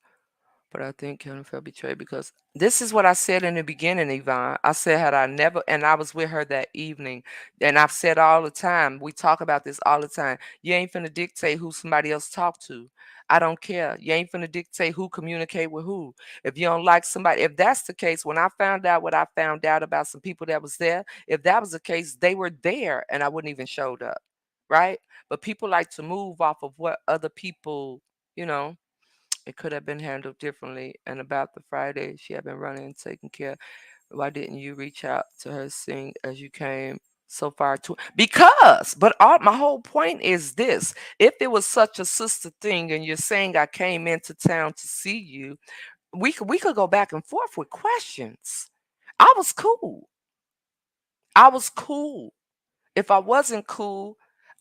But I think Kendall felt betrayed because this is what I said in the beginning, Yvonne. I said, had I never, and I was with her that evening, and I've said all the time, we talk about this all the time. You ain't finna dictate who somebody else talk to. I don't care. You ain't finna dictate who communicate with who. If you don't like somebody, if that's the case, when I found out what I found out about some people that was there, if that was the case, they were there and I wouldn't even showed up. Right? But people like to move off of what other people, you know, it could have been handled differently. And about the Friday she had been running and taking care. Why didn't you reach out to her seeing as you came so far to because but all my whole point is this. If it was such a sister thing and you're saying I came into town to see you, we could go back and forth with questions. I was cool. I was cool. If I wasn't cool,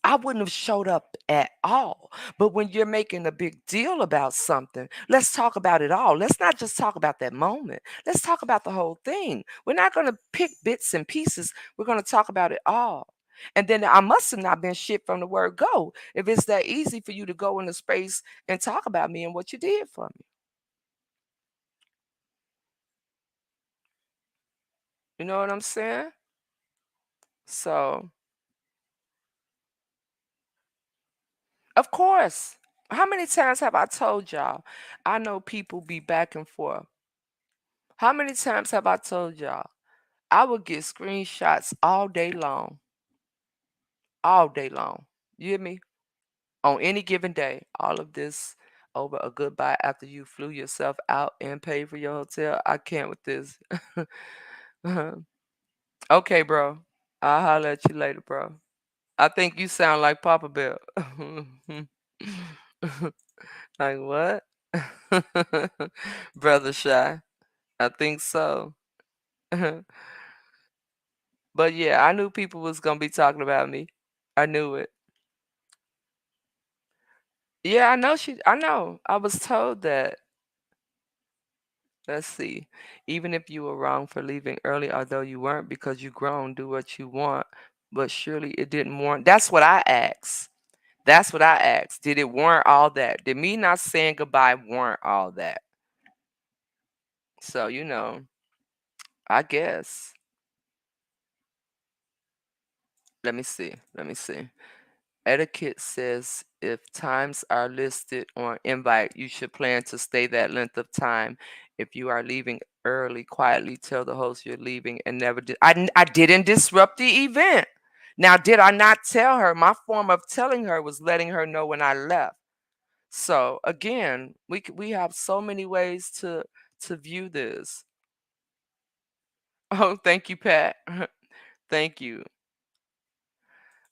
I wouldn't have showed up at all. But when you're making a big deal about something, let's talk about it all. Let's not just talk about that moment. Let's talk about the whole thing. We're not going to pick bits and pieces. We're going to talk about it all. And then I must have not been shit from the word go if it's that easy for you to go into space and talk about me and what you did for me. You know what I'm saying? So, of course. How many times have I told y'all? I know people be back and forth. How many times have I told y'all? I would get screenshots all day long. All day long. You hear me? On any given day. All of this over a goodbye after you flew yourself out and paid for your hotel. I can't with this. Okay, bro. I'll holler at you later, bro. I think you sound like Papa Bear. Like what? Brother Shy. I think so. But yeah, I knew people was gonna be talking about me. I knew it. Yeah, I know. I was told that. Let's see. Even if you were wrong for leaving early, although you weren't because you grown, do what you want. But surely it didn't warrant. That's what I asked. That's what I asked. Did it warrant all that? Did me not saying goodbye warrant all that? So, I guess. Let me see. Let me see. Etiquette says if times are listed on invite, you should plan to stay that length of time. If you are leaving early, quietly tell the host you're leaving and never did. I didn't disrupt the event. Now, did I not tell her? My form of telling her was letting her know when I left. So again, we have so many ways to view this. Oh, thank you, Pat. Thank you.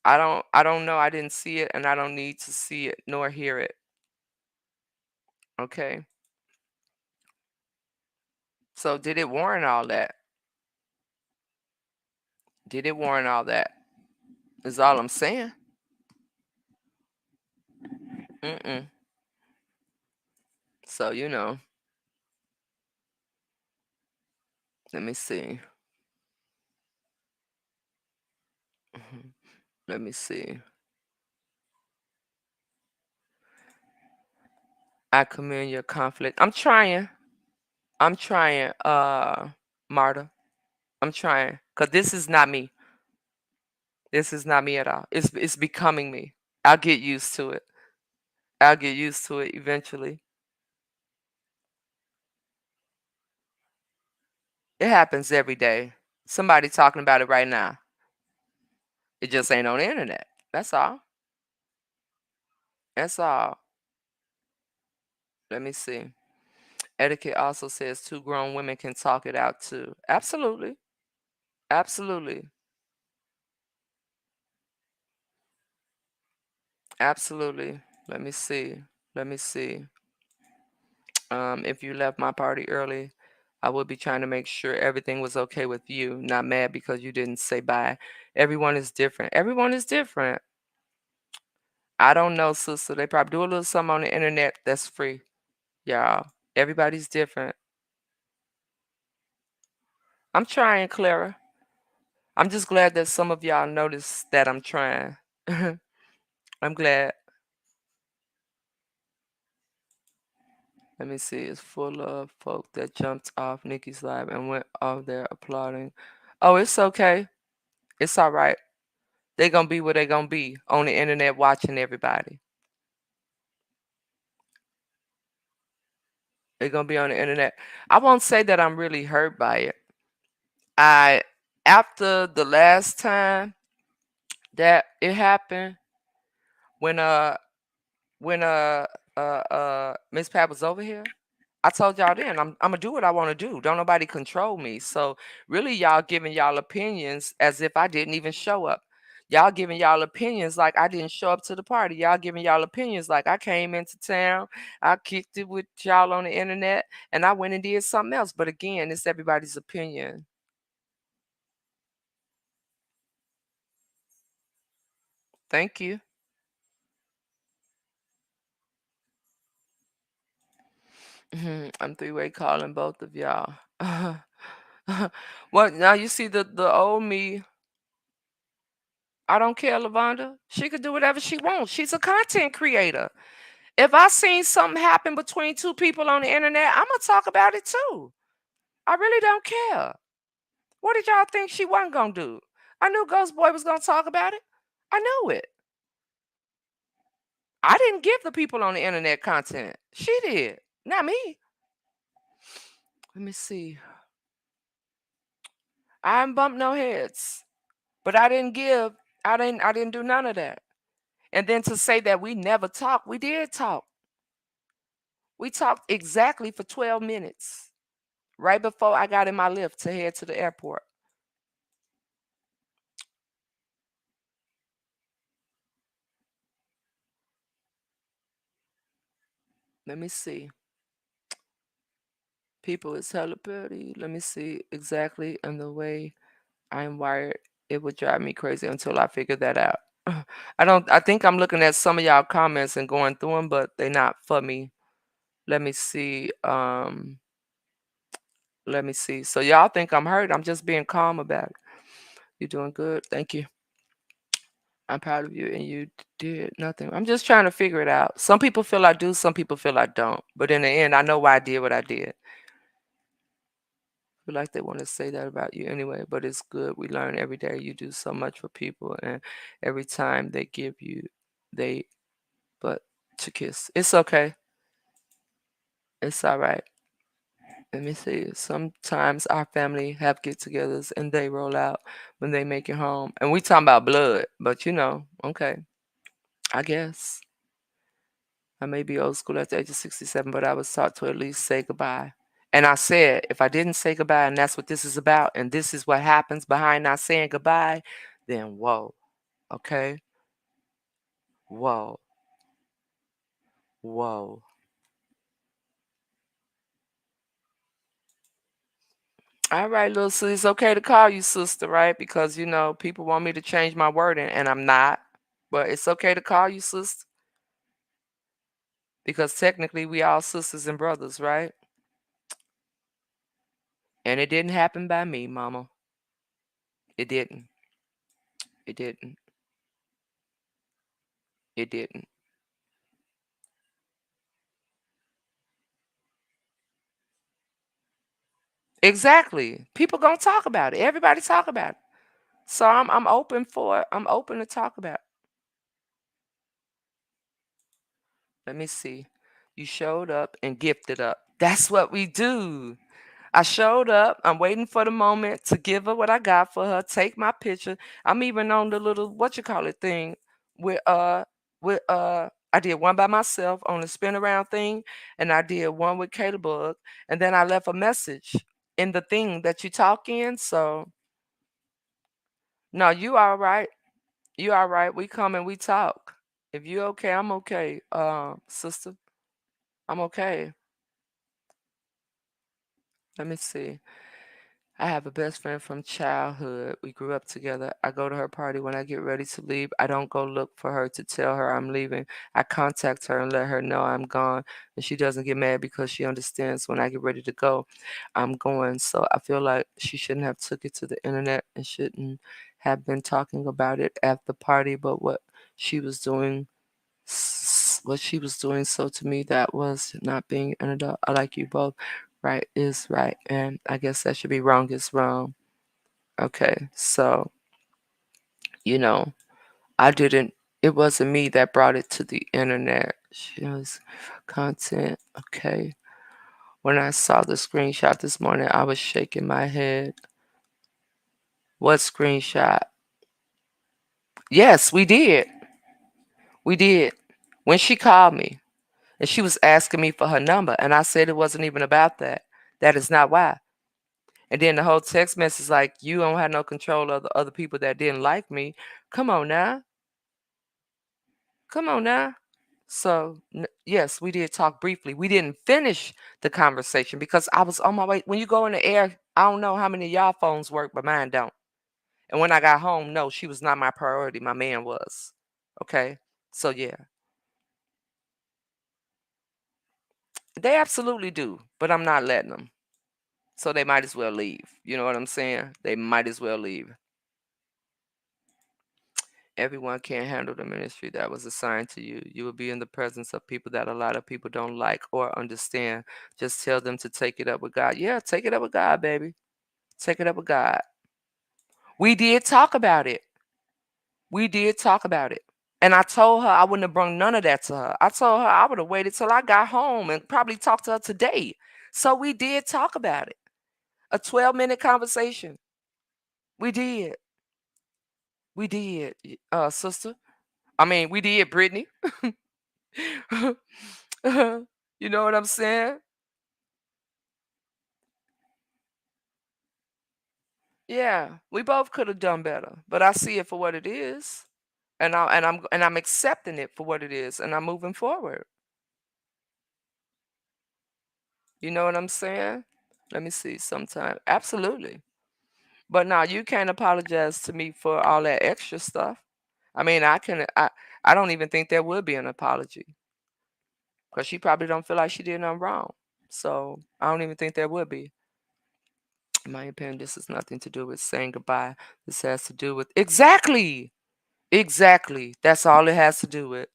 I don't know. I didn't see it and I don't need to see it nor hear it. Okay. So did it warrant all that? Did it warrant all that? Is all I'm saying. Mm-mm. So, let me see. Mhm. Let me see. I commend your conflict. I'm trying. I'm trying, Marta. I'm trying. Cause this is not me. This is not me at all. It's becoming me. I'll get used to it. I'll get used to it eventually. It happens every day. Somebody talking about it right now. It just ain't on the internet. That's all. That's all. Let me see. Etiquette also says two grown women can talk it out too. Absolutely. Absolutely. Absolutely. Let me see. Let me see. If you left my party early, I would be trying to make sure everything was okay with you, not mad because you didn't say bye. Everyone is different. Everyone is different. I don't know, sister. They probably do a little something on the internet that's free. Y'all. Everybody's different. I'm trying, Clara. I'm just glad that some of y'all noticed that I'm trying. I'm glad. Let me see. It's full of folk that jumped off Nikki's live and went off there applauding. Oh, it's okay. It's all right. They gonna be where they gonna be on the internet watching everybody. They're gonna be on the internet. I won't say that I'm really hurt by it. I After the last time that it happened, when Miss Pat was over here, I told y'all then I'm gonna do what I want to do. Don't nobody control me. So really, y'all giving y'all opinions as if I didn't even show up. Y'all giving y'all opinions like I didn't show up to the party. Y'all giving y'all opinions like I came into town, I kicked it with y'all on the internet, and I went and did something else. But again, it's everybody's opinion. Thank you. I'm three-way calling both of y'all. Well, now you see the old me. I don't care, Lavonda. She could do whatever she wants. She's a content creator. If I seen something happen between two people on the internet, I'm gonna talk about it too. I really don't care. What did y'all think she wasn't gonna do? I knew Ghost Boy was gonna talk about it. I knew it. I didn't give the people on the internet content. She did, not me. Let me see. I didn't bump no heads, but I didn't give. I didn't do none of that. And then to say that we never talked, we did talk. We talked exactly for 12 minutes right before I got in my lift to head to the airport. Let me see. People is hella pretty. Let me see exactly and the way I'm wired. It would drive me crazy until I figure that out. I think I'm looking at some of y'all comments and going through them, but they're not for me. Let me see. Let me see. So y'all think I'm hurt. I'm just being calm about it. You're doing good. Thank you. I'm proud of you and you did nothing. I'm just trying to figure it out. Some people feel I do, some people feel I don't. But in the end, I know why I did what I did. Feel like they want to say that about you anyway, but it's good. We learn every day. You do so much for people, and every time they give you, they but to kiss. It's okay. It's all right. Let me see. Sometimes our family have get-togethers and they roll out when they make it home, and we talking about blood. But okay, I guess. I may be old school at the age of 67, but I was taught to at least say goodbye. And I said, if I didn't say goodbye, and that's what this is about, and this is what happens behind not saying goodbye, then whoa, okay? Whoa, whoa. All right, little sis, it's okay to call you sister, right? Because, people want me to change my wording, and I'm not. But it's okay to call you sister because technically we all sisters and brothers, right? And it didn't happen by me, mama. It didn't. It didn't. It didn't. Exactly. People gonna talk about it. Everybody talk about it. So I'm open for it. I'm open to talk about it. Let me see. You showed up and gifted up. That's what we do. I showed up. I'm waiting for the moment to give her what I got for her. Take my picture. I'm even on the little what you call it thing with I did one by myself on the spin around thing, and I did one with Bug, and then I left a message in the thing that you talk in. So no, you all right. You all right. We come and we talk. If you okay, I'm okay. Sister, I'm okay. Let me see. I have a best friend from childhood. We grew up together. I go to her party when I get ready to leave. I don't go look for her to tell her I'm leaving. I contact her and let her know I'm gone. And she doesn't get mad because she understands when I get ready to go, I'm going. So I feel like she shouldn't have took it to the internet and shouldn't have been talking about it at the party. But she was doing what she was doing. So to me, that was not being an adult. I like you both. Right is right. And I guess that should be wrong is wrong. Okay. So, you know, I didn't, it wasn't me that brought it to the internet. She was content. Okay. When I saw the screenshot this morning, I was shaking my head. What screenshot? Yes, we did. We did. When she called me. And she was asking me for her number, and I said it wasn't even about that. That is not why. And then the whole text message like, you don't have no control of the other people that didn't like me. Come on now. Come on now. So, yes, we did talk briefly. We didn't finish the conversation because I was on my way. When you go in the air, I don't know how many of y'all phones work, but mine don't. And when I got home, no, she was not my priority. My man was. Okay. So, yeah, they absolutely do, but I'm not letting them. So they might as well leave. You know what I'm saying? They might as well leave. Everyone can't handle the ministry that was assigned to you. You will be in the presence of people that a lot of people don't like or understand. Just tell them to take it up with God. Yeah, take it up with God, baby. Take it up with God. We did talk about it. We did talk about it. And I told her I wouldn't have brung none of that to her. I told her I would have waited till I got home and probably talked to her today. So we did talk about it. A 12-minute conversation. We did. We did, sister. I mean, we did, Brittany. You know what I'm saying? Yeah, we both could have done better, but I see it for what it is, and I'm accepting it for what it is, and I'm moving forward. You know what I'm saying? Let me see. Sometime, absolutely. But now you can't apologize to me for all that extra stuff. I mean, I can. I don't even think there would be an apology because she probably don't feel like she did nothing wrong. So I don't even think there would be. In my opinion, this has nothing to do with saying goodbye. This has to do with exactly. Exactly. That's all it has to do with.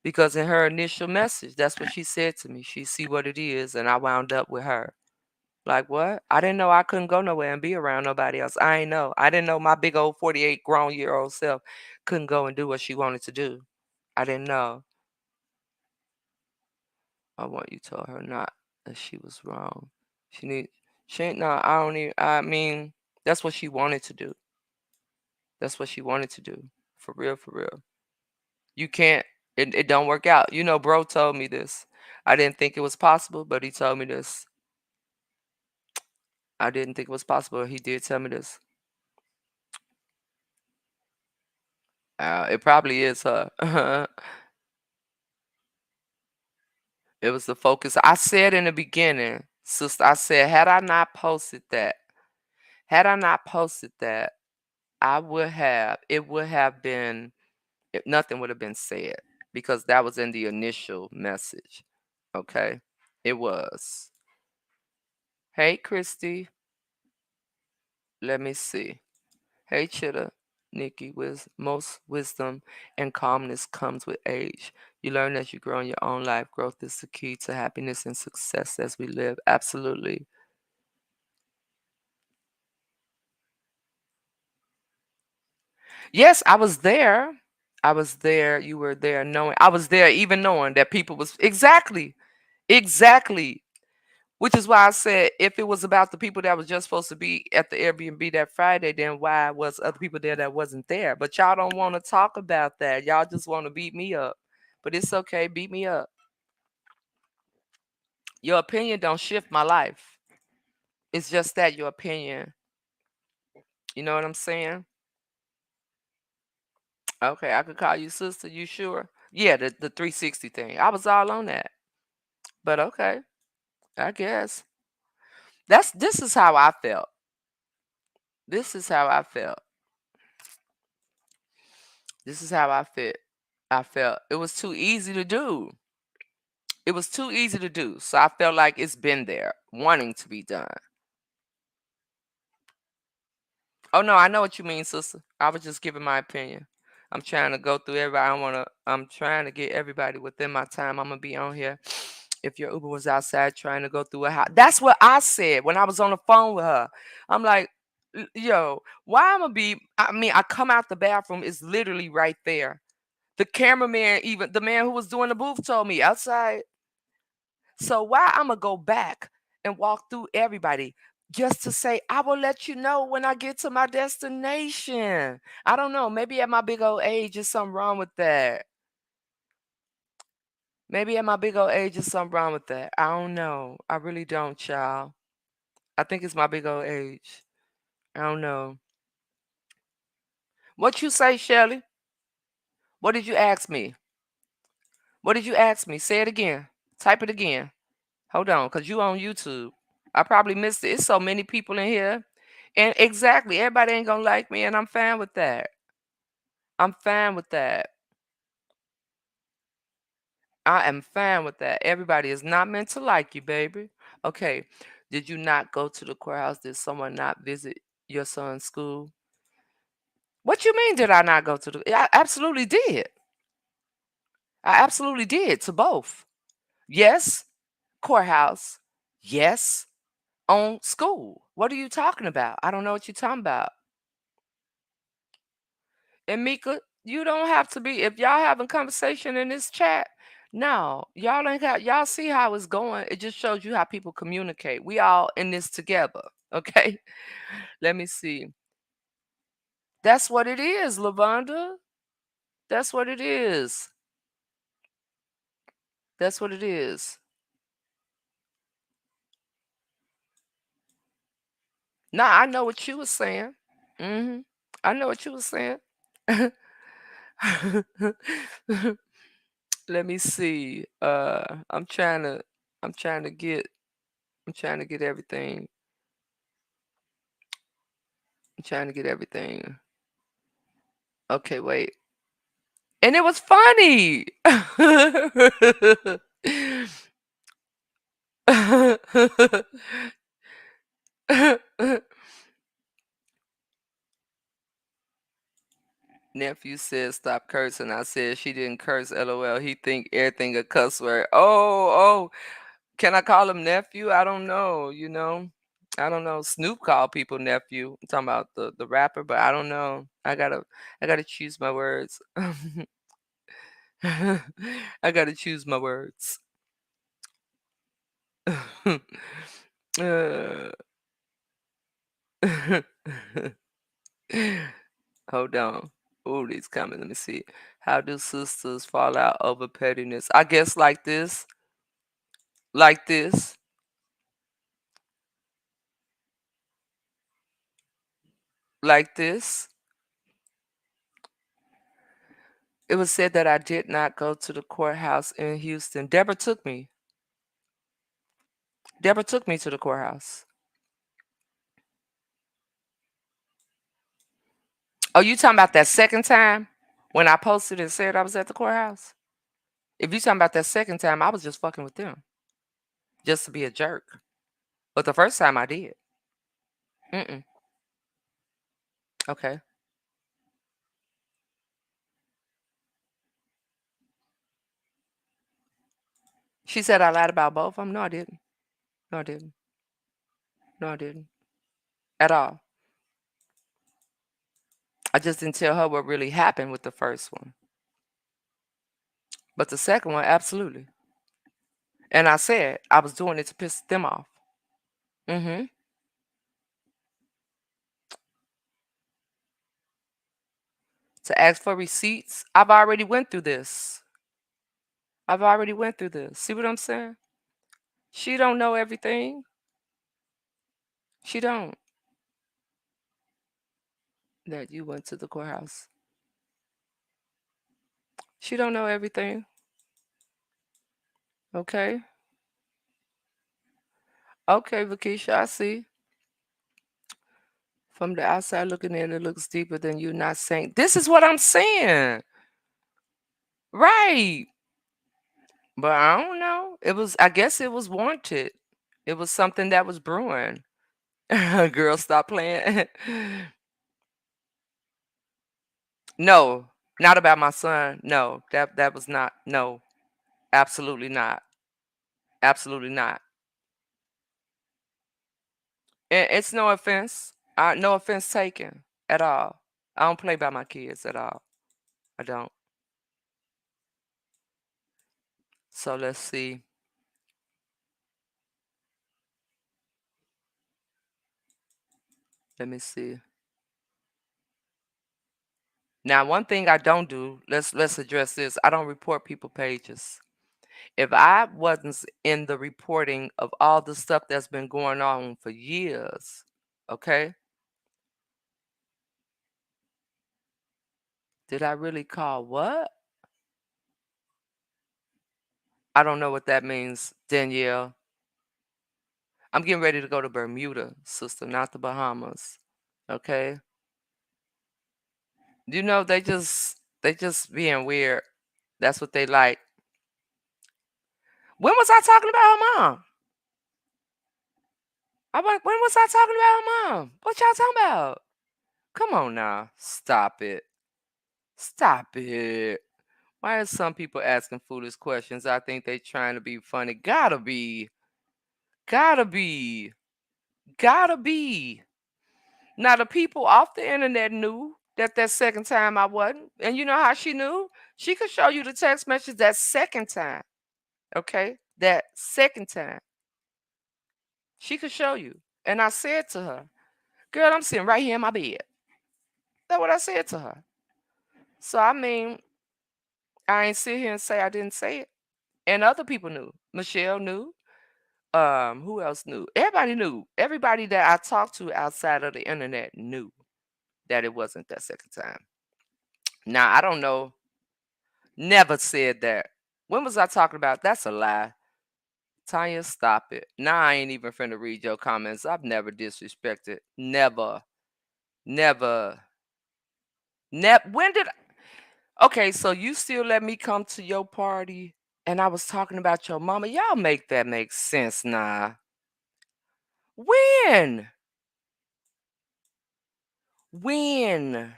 Because in her initial message, that's what she said to me. She see what it is, and I wound up with her. Like what? I didn't know I couldn't go nowhere and be around nobody else. I ain't know. I didn't know my big old 48 grown year old self couldn't go and do what she wanted to do. I didn't know. I want you told her not that she was wrong. She need she ain't no, I don't even I mean, that's what she wanted to do. That's what she wanted to do. For real, for real. You can't it don't work out. You know, bro told me this. I didn't think it was possible, but he told me this. I didn't think it was possible. He did tell me this. It probably is her. It was the focus. I said in the beginning, sister, I said, had I not posted that, it would have been, nothing would have been said because that was in the initial message. Okay. It was. Hey, Christy. Let me see. Hey, Chitta. Nikki, most wisdom and calmness comes with age. You learn as you grow in your own life. Growth is the key to happiness and success as we live. Absolutely. Yes, I was there. I was there. You were there knowing. I was there even knowing that people was exactly, exactly. Which is why I said if it was about the people that was just supposed to be at the Airbnb that Friday, then why was other people there that wasn't there? But y'all don't want to talk about that. Y'all just want to beat me up. But it's okay. Beat me up. Your opinion don't shift my life. It's just that your opinion. You know what I'm saying? Okay, I could call you sister. You sure? Yeah, the 360 thing. I was all on that. But okay, I guess. This is how I felt. This is how I felt. This is how I felt. It was too easy to do. It was too easy to do. So I felt like it's been there, wanting to be done. Oh no, I know what you mean, sister. I was just giving my opinion. I'm trying to go through everybody. I'm trying to get everybody within my time. I'm gonna be on here. If your Uber was outside trying to go through a house. That's what I said when I was on the phone with her. I'm like, yo, why I'm gonna be I mean, I come out the bathroom, it's literally right there. The cameraman, even the man who was doing the booth told me outside. So why I'm gonna go back and walk through everybody just to say I will let you know when I get to my destination? I don't know. Maybe at my big old age, there's something wrong with that. Maybe at my big old age, there's something wrong with that. I don't know. I really don't, child. I think it's my big old age. I don't know. What you say, Shelley? What did you ask me? What did you ask me? Say it again. Type it again. Hold on, because you on YouTube. I probably missed it. It's so many people in here. And exactly, everybody ain't gonna like me, and I'm fine with that. I'm fine with that. I am fine with that. Everybody is not meant to like you, baby. Okay. Did you not go to the courthouse? Did someone not visit your son's school? What you mean, did I not go to the I absolutely did. I absolutely did to both. Yes, courthouse. Yes, on school. What are you talking about? I don't know what you're talking about. And Mika, you don't have to be if y'all having conversation in this chat. No, y'all ain't got y'all see how it's going. It just shows you how people communicate. We all in this together. Okay. Let me see. That's what it is, Lavonda. That's what it is. That's what it is. Nah, I know what you was saying. I know what you was saying. Let me see. I'm trying to get I'm trying to get everything. I'm trying to get everything. Okay, wait. And it was funny. Nephew said stop cursing. I said she didn't curse. LOL. He think everything a cuss word. Oh. Can I call him nephew? I don't know. I don't know. Snoop called people nephew. I'm talking about the rapper, but I don't know. I gotta choose my words. I gotta choose my words. Uh, Hold on. Oh, these coming. Let me see. How do sisters fall out over pettiness? I guess like this. Like this. Like this. It was said that I did not go to the courthouse in Houston. Deborah took me. Deborah took me to the courthouse. Oh, you talking about that second time when I posted and said I was at the courthouse? If you talking about that second time, I was just fucking with them just to be a jerk. But the first time I did. Mm-mm. Okay. She said I lied about both of them. No, I didn't. No, I didn't. No, I didn't. At all. I just didn't tell her what really happened with the first one. But the second one, absolutely. And I said I was doing it to piss them off. Mm-hmm. To ask for receipts. I've already went through this. I've already went through this. See what I'm saying? She don't know everything. She don't. That you went to the courthouse. She don't know everything. Okay. Okay, Vakisha, I see. From the outside looking in, it looks deeper than you not saying. This is what I'm saying. Right. But I don't know. I guess it was wanted. It was something that was brewing. Girl, stop playing. No, not about my son. No, that was not. No, absolutely not. Absolutely not. And it's no offense. No offense taken at all. I don't play by my kids at all. I don't. So let's see. Let me see. Now, one thing I don't do, let's address this. I don't report people pages. If I wasn't in the reporting of all the stuff that's been going on for years, okay? Did I really call what? I don't know what that means, Danielle. I'm getting ready to go to Bermuda, sister, not the Bahamas. Okay? You know, they just being weird. That's what they like. When was I talking about her mom? When was I talking about her mom? What y'all talking about? Come on now. Stop it. Stop it. Why are some people asking foolish questions? I think they trying to be funny. Gotta be. Gotta be. Gotta be. Now the people off the internet knew that second time I wasn't. And you know how she knew? She could show you the text message that second time. Okay? That second time. She could show you. And I said to her, girl, I'm sitting right here in my bed. That's what I said to her. So I mean, I ain't sit here and say I didn't say it. And other people knew. Michelle knew. Who else knew? Everybody knew. Everybody that I talked to outside of the internet knew that it wasn't that second time. Now I don't know. Never said that. When was I talking about? That's a lie. Tanya, stop it. Now I ain't even finna read your comments. I've never disrespected. Never. Never. When did Okay, so you still let me come to your party and I was talking about your mama. Y'all make that make sense now. When? When?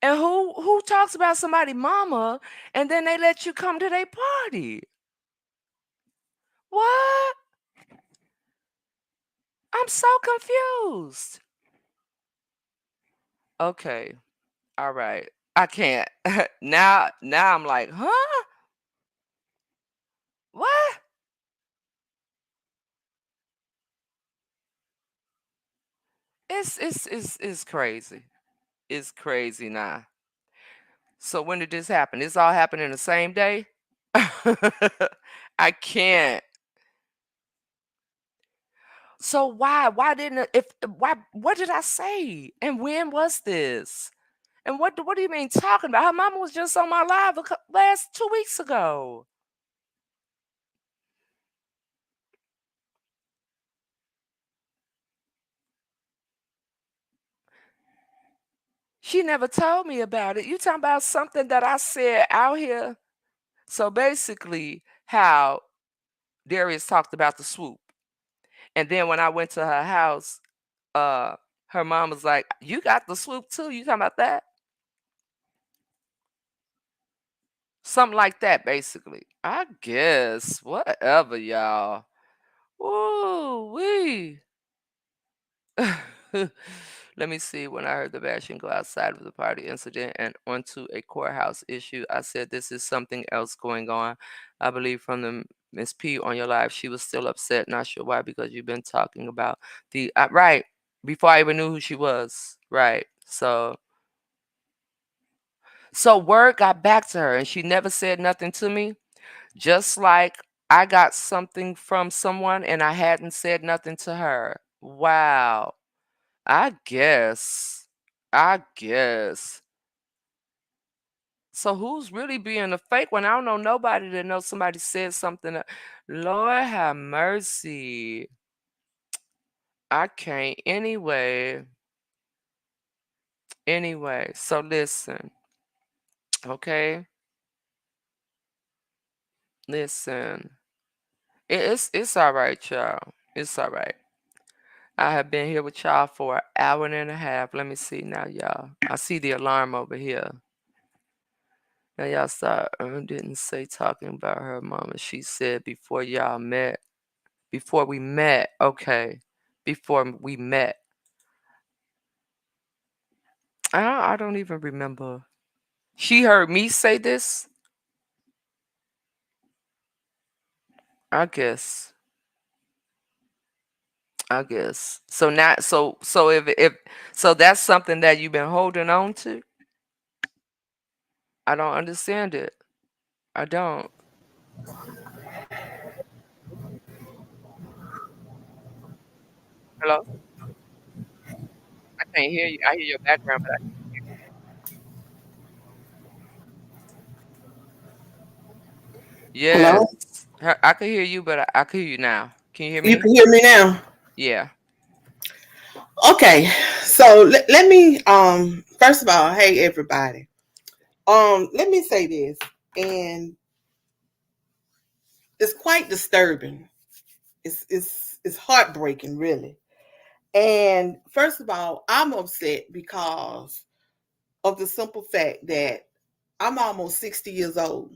And who talks about somebody mama and then they let you come to their party? What? I'm so confused. Okay. All right. I can't. Now I'm like, huh? What? It's crazy. It's crazy now. So when did this happen? This all happened in the same day? I can't. So why? Why didn't if why what did I say? And when was this? And what do you mean talking about? Her mama was just on my live last 2 weeks ago. She never told me about it. You talking about something that I said out here? So basically, how Darius talked about the swoop. And then when I went to her house, uh, her mom was like, "You got the swoop too? You talking about that?" Something like that, basically. I guess. Whatever, y'all. Ooh, wee. Let me see. When I heard the bashing go outside of the party incident and onto a courthouse issue, I said this is something else going on. I believe from the Miss P on your live, she was still upset. Not sure why, because you've been talking about the right before I even knew who she was. Right. So word got back to her, and she never said nothing to me. Just like I got something from someone and I hadn't said nothing to her. Wow. I guess. I guess. So who's really being a fake one? I don't know nobody that knows somebody said something. Lord have mercy. I can't. Anyway. So listen. Okay. Listen. It's all right, y'all. It's all right. I have been here with y'all for an hour and a half. Let me see now, y'all. I see the alarm over here. Now y'all saw didn't say talking about her mama. She said before y'all met. Before we met. Okay. Before we met. I don't even remember. She heard me say this? I guess. I guess. So now so if so that's something that you've been holding on to? I don't understand it. I don't. Hello? I can't hear you. I hear your background, but Hello? yes. I can hear you, but I can hear you now. Can you hear You me? can hear me now? Yeah. Okay. So let me first of all, hey everybody. Let me say this, and it's quite disturbing. It's heartbreaking really. And first of all, I'm upset because of the simple fact that I'm almost 60 years old.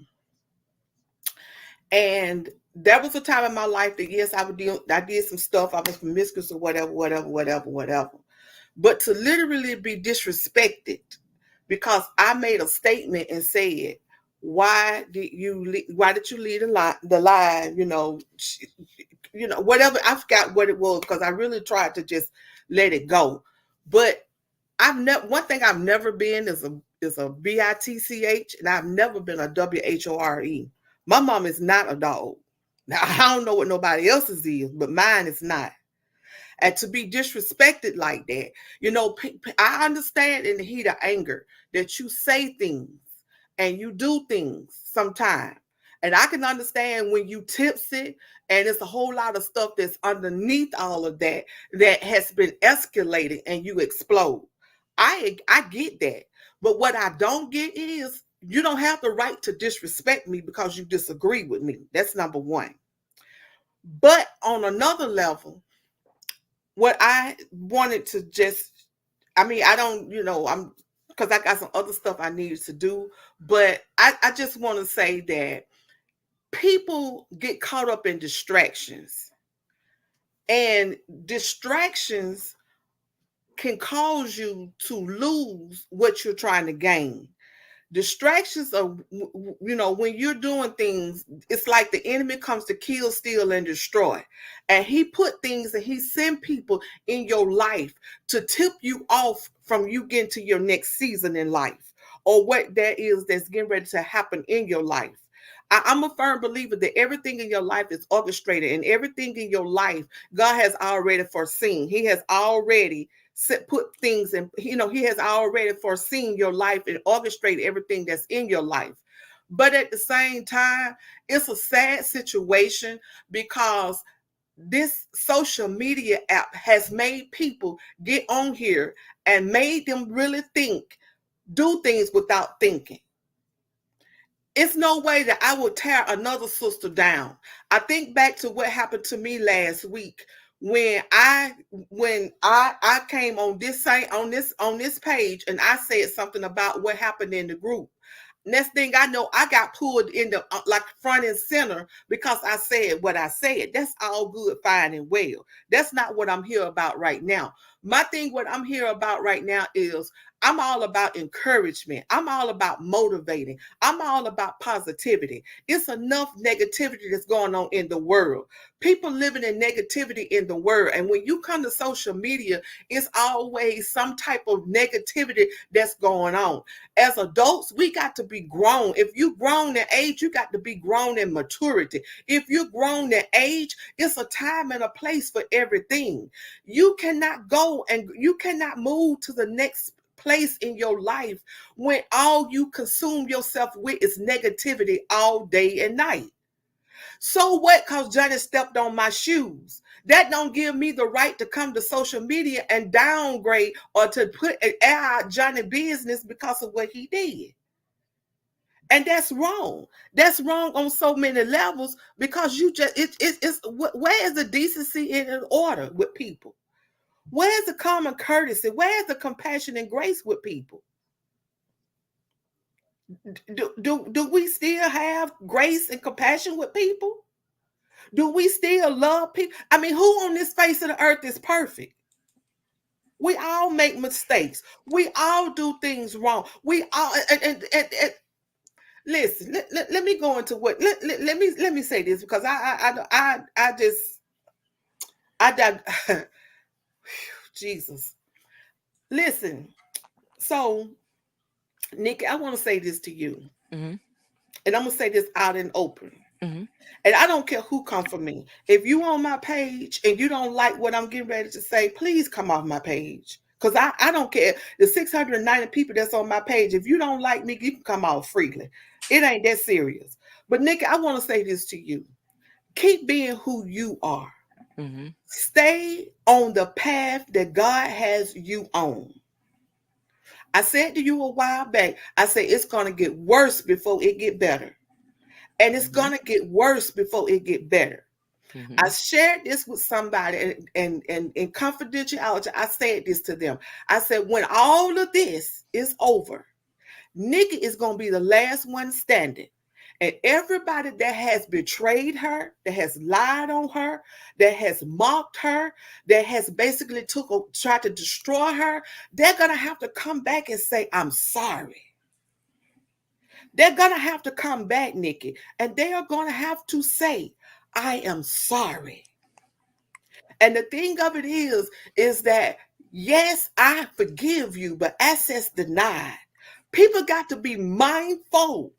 And there was a time in my life that yes, I did some stuff. I was promiscuous or whatever, whatever, whatever, whatever. But to literally be disrespected because I made a statement and said, why did you leave the line, whatever. I forgot what it was because I really tried to just let it go. But I've never one thing I've never been is a bitch, and I've never been a whore. My mom is not a dog. Now I don't know what nobody else's is, but mine is not. And to be disrespected like that, I understand in the heat of anger that you say things and you do things sometimes. And I can understand when you tipsy and it's a whole lot of stuff that's underneath all of that that has been escalating and you explode. I get that. But what I don't get is you don't have the right to disrespect me because you disagree with me. That's number one. But on another level, what I wanted to just, I mean, I don't, I'm, because I got some other stuff I needed to do, but I just want to say that people get caught up in distractions, and distractions can cause you to lose what you're trying to gain. Distractions are, when you're doing things, it's like the enemy comes to kill, steal, and destroy. And he put things and he send people in your life to tip you off from you getting to your next season in life, or what that is that's getting ready to happen in your life. I'm a firm believer that everything in your life is orchestrated, and everything in your life God has already foreseen. He has already put things in, he has already foreseen your life and orchestrated everything that's in your life. But at the same time, it's a sad situation because this social media app has made people get on here and made them really do things without thinking. It's no way that I would tear another sister down. I think back to what happened to me last week when I came on this page and I said something about what happened in the group. Next thing I know, I got pulled in the like front and center because I said what I said. That's all good, fine, and well. That's not what I'm here about right now. My thing, what I'm here about right now is I'm all about encouragement. I'm all about motivating. I'm all about positivity. It's enough negativity that's going on in the world. People living in negativity in the world. And when you come to social media, it's always some type of negativity that's going on. As adults, we got to be grown. If you grown in age, you got to be grown in maturity. If you're grown in age, it's a time and a place for everything. You cannot go and you cannot move to the next place in your life when all you consume yourself with is negativity all day and night. So what? Because Johnny stepped on my shoes. That don't give me the right to come to social media and downgrade or to put air out Johnny business because of what he did. And that's wrong. That's wrong on so many levels because you just it's where is the decency and order with people? Where's the common courtesy? Where's the compassion and grace with people? Do we still have grace and compassion with people? Do we still love people? I mean, who on this face of the earth is perfect? We all make mistakes. We all do things wrong. We all and listen. Let me go into what. Let me say this because I just I Jesus. Listen. So Nikki, I want to say this to you, Mhm. and I'm gonna say this out in open. Mhm. And I don't care who come for me. If you on my page and you don't like what I'm getting ready to say, please come off my page. Because I don't care. The 690 people that's on my page, if you don't like me, you can come off freely. It ain't that serious. But Nikki, I want to say this to you. Keep being who you are. Mhm. Stay on the path that God has you on. I said to you a while back, I said it's going to get worse before it get better. And it's Mhm. going to get worse before it get better. I Mhm. shared this with somebody and in confidentiality, I said this to them. I said, when all of this is over, Nikki is going to be the last one standing. And everybody that has betrayed her, that has lied on her, that has mocked her, that has basically tried to destroy her, they're gonna have to come back and say, "I'm sorry." They're gonna have to come back, Nikki, and they are gonna have to say, "I am sorry." And the thing of it is that yes, I forgive you, but access denied. People got to be mindful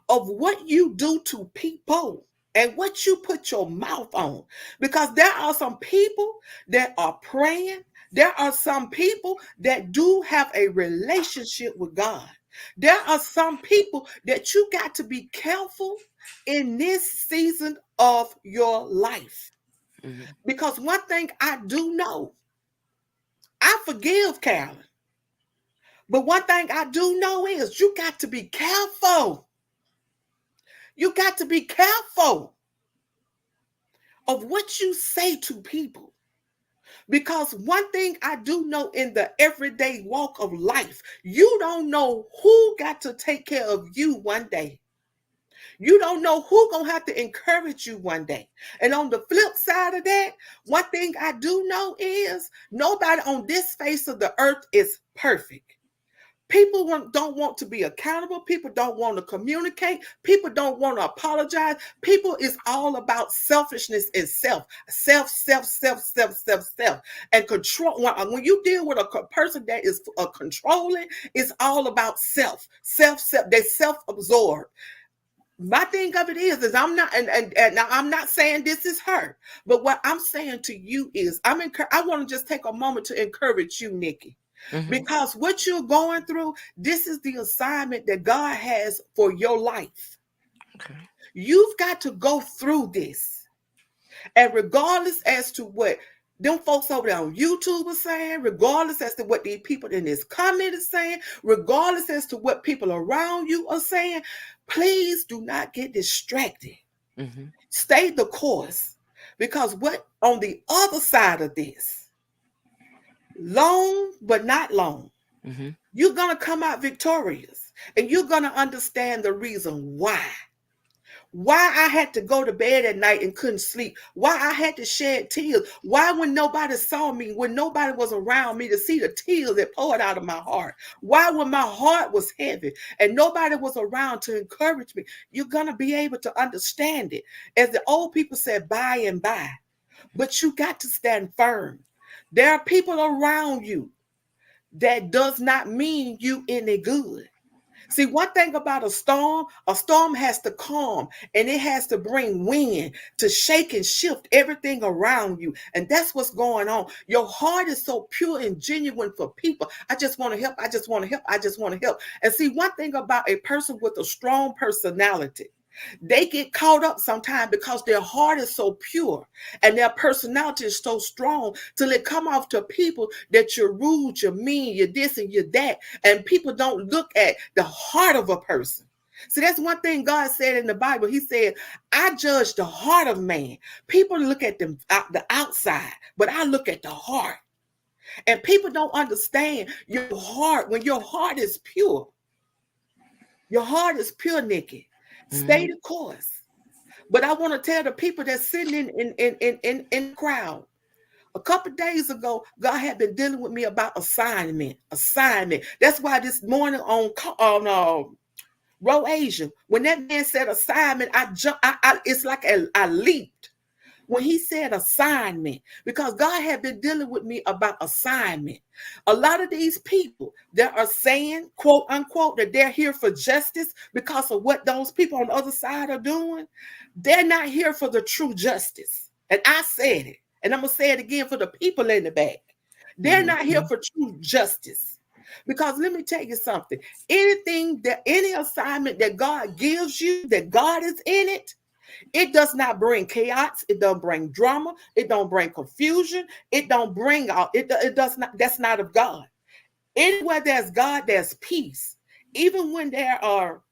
of what you do to people and what you put your mouth on. Because there are some people that are praying, there are some people that do have a relationship with God. There are some people that you got to be careful in this season of your life. Mhm. Because one thing I do know, I forgive Carolyn. But one thing I do know is you got to be careful. You got to be careful of what you say to people. Because one thing I do know in the everyday walk of life, you don't know who got to take care of you one day. You don't know who gonna have to encourage you one day. And on the flip side of that, one thing I do know is nobody on this face of the earth is perfect. People don't want to be accountable. People don't want to communicate. People don't want to apologize. People is all about selfishness and self, and control. When you deal with a person that is controlling, it's all about self. They self-absorbed. My thing of it is I'm not, and now I'm not saying this is her, but what I'm saying to you is I want to just take a moment to encourage you, Nikki, Mhm. because what you're going through, this is the assignment that God has for your life. Okay. You've got to go through this. And regardless as to what them folks over there on YouTube are saying, regardless as to what these people in this comment is saying, regardless as to what people around you are saying, please do not get distracted. Mhm. Stay the course. Because what on the other side of this, long but not long, Mhm. you're going to come out victorious. And you're going to understand the reason why I had to go to bed at night and couldn't sleep, why I had to shed tears, why when nobody saw me, when nobody was around me to see the tears that poured out of my heart, why when my heart was heavy and nobody was around to encourage me, you're going to be able to understand it. As the old people said, by and by, but you got to stand firm. There are people around you that does not mean you any good. See, one thing about a storm has to calm and it has to bring wind to shake and shift everything around you. And that's what's going on. Your heart is so pure and genuine for people. I just want to help. I just want to help. I just want to help. And see, one thing about a person with a strong personality, they get caught up sometimes because their heart is so pure and their personality is so strong till it come off to people that you're rude, you're mean, you're this and you're that. And people don't look at the heart of a person. See, that's one thing God said in the Bible. He said, I judge the heart of man. People look at the outside, but I look at the heart. And people don't understand your heart. When your heart is pure, your heart is pure, Nikki. Stay Mhm. the course. But I want to tell the people that's sitting in the crowd. A couple of days ago, God had been dealing with me about assignment. Assignment. That's why this morning on Row Asia, when that man said assignment, I jumped. It's like I leaped when he said assignment, because God had been dealing with me about assignment. A lot of these people that are saying, quote unquote, that they're here for justice because of what those people on the other side are doing, they're not here for the true justice. And I said it, and I'm going to say it again for the people in the back. They're not here Mhm. for true justice. Because let me tell you something, any assignment that God gives you, that God is in it, it does not bring chaos. It don't bring drama. It don't bring confusion. It don't bring out. It does not. That's not of God. Anywhere there's God, there's peace. Even when there are,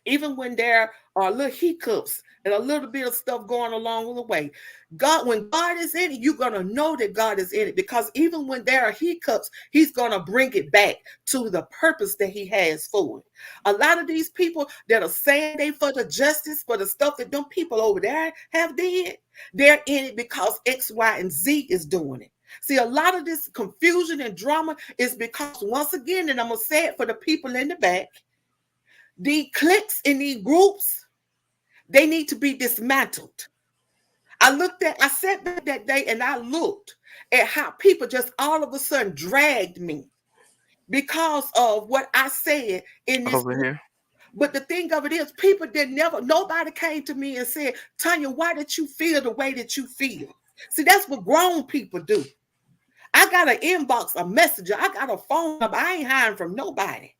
even when there are little hiccups, and a little bit of stuff going along the way. God, when God is in it, you're gonna know that God is in it, because even when there are hiccups, He's gonna bring it back to the purpose that He has for it. A lot of these people that are saying they for the justice for the stuff that them people over there have did, they're in it because X, Y, and Z is doing it. See, a lot of this confusion and drama is because, once again, and I'm gonna say it for the people in the back, the cliques in these groups, they need to be dismantled. I sat back that day and I looked at how people just all of a sudden dragged me because of what I said in this Over group. here. But the thing of it is, people did never, nobody came to me and said, Tanya, why did you feel the way that you feel? See, that's what grown people do. I got an inbox, a messenger, I got a phone number. I ain't hiding from nobody.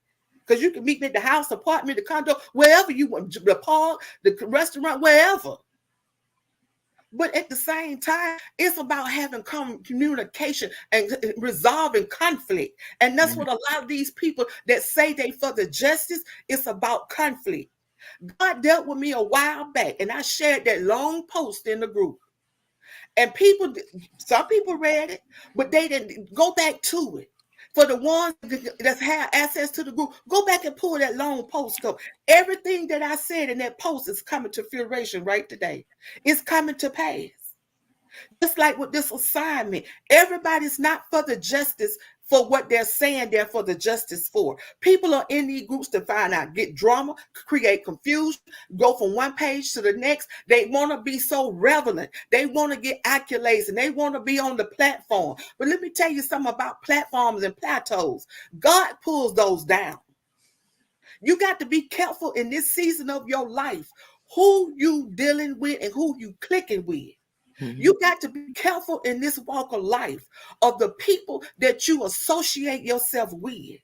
Because you can meet me at the house, apartment, the condo, wherever you want, the park, the restaurant, wherever. But at the same time, it's about having communication and resolving conflict. And that's Mhm. what a lot of these people that say they for the justice, it's about conflict. God dealt with me a while back, and I shared that long post in the group. And people, some people read it, but they didn't go back to it. For the ones that have access to the group, go back and pull that long post up. Everything that I said in that post is coming to fruition right today. It's coming to pass. Just like with this assignment, everybody's not for the justice for what they're saying they're for the justice for. People are in these groups to find out, get drama, create confusion, go from one page to the next. They want to be so relevant. They want to get accolades and they want to be on the platform. But let me tell you something about platforms and plateaus. God pulls those down. You got to be careful in this season of your life who you dealing with and who you clicking with. Mhm. You got to be careful in this walk of life of the people that you associate yourself with.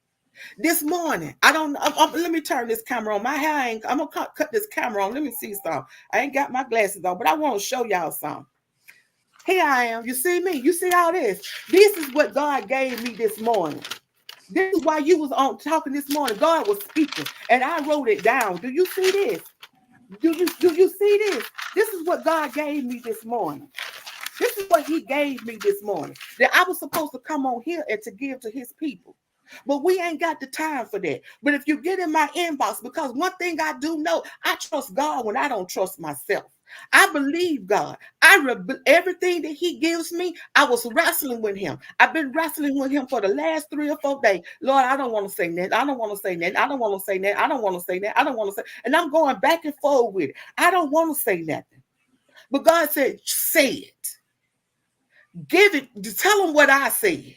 This morning, I don't. let me turn this camera on. My hair ain't. I'm gonna cut this camera on. Let me see something. I ain't got my glasses on, but I want to show y'all something. Here I am. You see me? You see all this? This is what God gave me this morning. This is why you was on talking this morning. God was speaking, and I wrote it down. Do you see this? Do you see this? This is what God gave me this morning. This is what He gave me this morning. That I was supposed to come on here and to give to His people. But we ain't got the time for that. But if you get in my inbox, because one thing I do know, I trust God when I don't trust myself. I believe God. Everything that He gives me, I was wrestling with Him. I've been wrestling with Him for the last 3 or 4 days. Lord, I don't want to say that. I don't want to say that. I don't want to say that. I don't want to say that. I don't want to say. And I'm going back and forth with it. I don't want to say nothing. But God said, say it. Give it. Tell them what I said.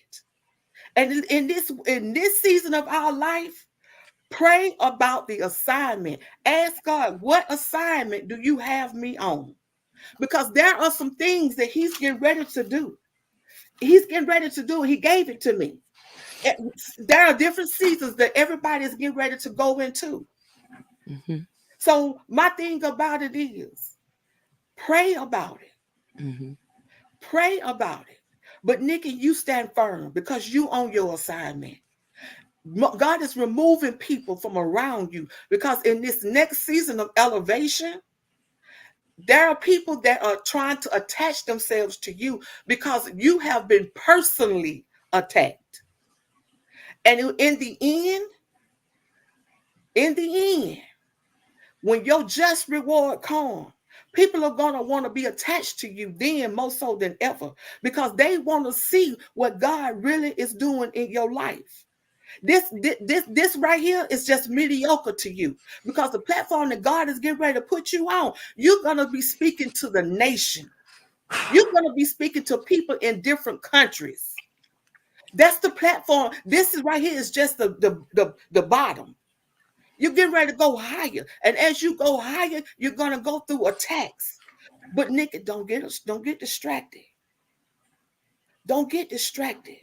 And in this season of our life, pray about the assignment. Ask God, what assignment do you have me on? Because there are some things that He's getting ready to do. He's getting ready to do. He gave it to me. There are different seasons that everybody is getting ready to go into. Mhm. So my thing about it is, pray about it. Mhm. Pray about it. But Nikki, you stand firm because you own your assignment. God is removing people from around you because in this next season of elevation, there are people that are trying to attach themselves to you because you have been personally attacked. And in the end, when your just reward comes, people are going to want to be attached to you then more so than ever because they want to see what God really is doing in your life. This right here is just mediocre to you because the platform that God is getting ready to put you on, you're gonna be speaking to the nation. You're gonna be speaking to people in different countries. That's the platform. This is right here is just the bottom. You're getting ready to go higher, and as you go higher, you're gonna go through attacks. But Nikki, don't get distracted. Don't get distracted.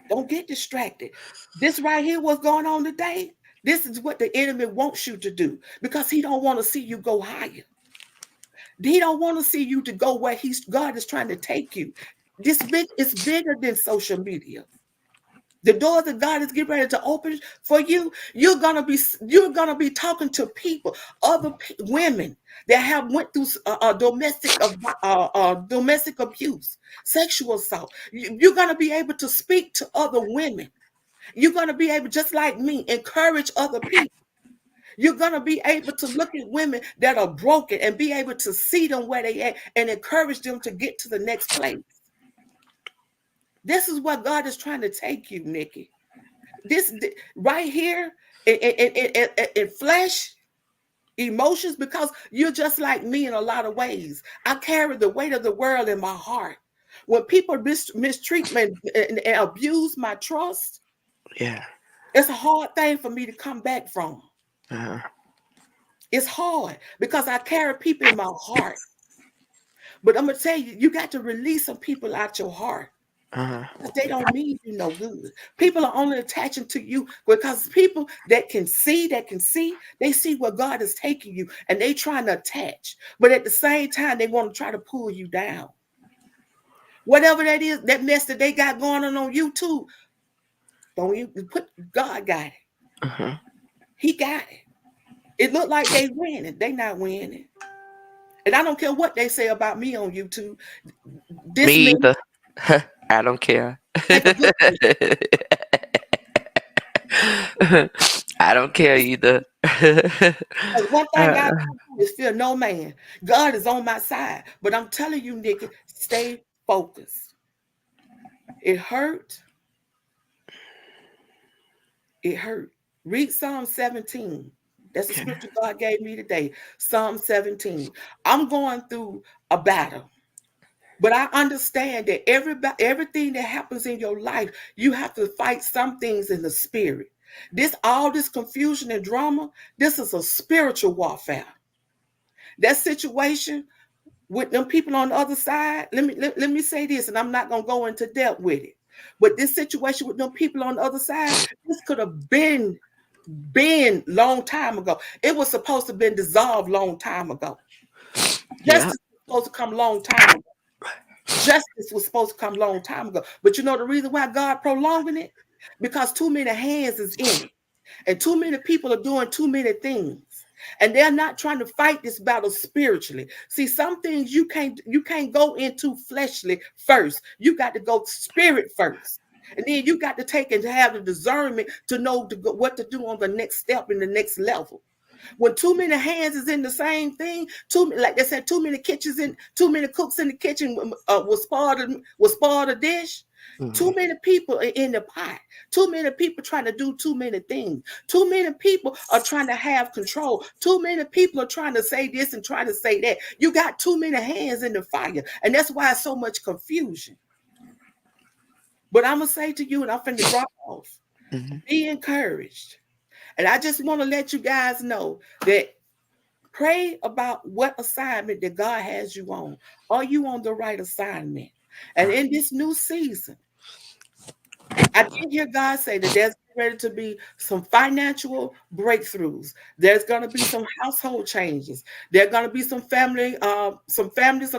Don't get distracted. This right here, what's going on today, this is what the enemy wants you to do because he don't want to see you go higher. He don't want to see you to go where God is trying to take you. This big is bigger than social media. The doors that God is getting ready to open for you, you're gonna be talking to people, women that have went through domestic abuse, sexual assault. You're gonna be able to speak to other women. You're gonna be able, just like me, encourage other people. You're gonna be able to look at women that are broken and be able to see them where they at and encourage them to get to the next place. This is what God is trying to take you, Nikki. Right here in flesh, emotions, because you're just like me in a lot of ways. I carry the weight of the world in my heart. When people mistreat me and abuse my trust, Yeah. it's a hard thing for me to come back from. Uh-huh. It's hard because I carry people in my heart. But I'm gonna tell you, you got to release some people out your heart. Uh-huh. Because they don't mean you no good. People are only attaching to you because people that can see, they see where God is taking you and they trying to attach. But at the same time, they want to try to pull you down. Whatever that is, that mess that they got going on YouTube, don't you put, God got it. Uh-huh. He got it. It looked like they winning. They not winning. And I don't care what they say about me on YouTube. Me This me either. I don't care. take a good thing. I don't care either. Because one thing Uh, I don't do is fear no man. God is on my side. But I'm telling you, Nikki, stay focused. It hurt. It hurt. Read Psalm 17. That's the okay. scripture God gave me today. Psalm 17. I'm going through a battle. But I understand that everything that happens in your life, you have to fight some things in the spirit. All this confusion and drama, this is a spiritual warfare. That situation with them people on the other side, let me say this, and I'm not gonna go into depth with it. But this situation with them people on the other side, this could have been long time ago. It was supposed to have been dissolved long time ago. Yeah. Justice was supposed to come long time ago. Justice was supposed to come long time ago. But you know the reason why God prolonging it? Because too many hands is in it. And too many people are doing too many things. And they're not trying to fight this battle spiritually. See, some things you can't go into fleshly first. You got to go spirit first. And then you got to take and have the discernment to know what to do on the next step in the next level. When too many hands is in the same thing, like they said, too many cooks in the kitchen was spoiled a dish. Mhm. Too many people are in the pot. Too many people trying to do too many things. Too many people are trying to have control. Too many people are trying to say this and trying to say that. You got too many hands in the fire, and that's why it's so much confusion. But I'm gonna say to you, and I'm finna drop off. Mhm. Be encouraged, and I just want to let you guys know that pray about what assignment that God has you on. Are you on the right assignment? And in this new season, I did hear God say that there's ready to be some financial breakthroughs. There's going to be some household changes. There are going to be some families are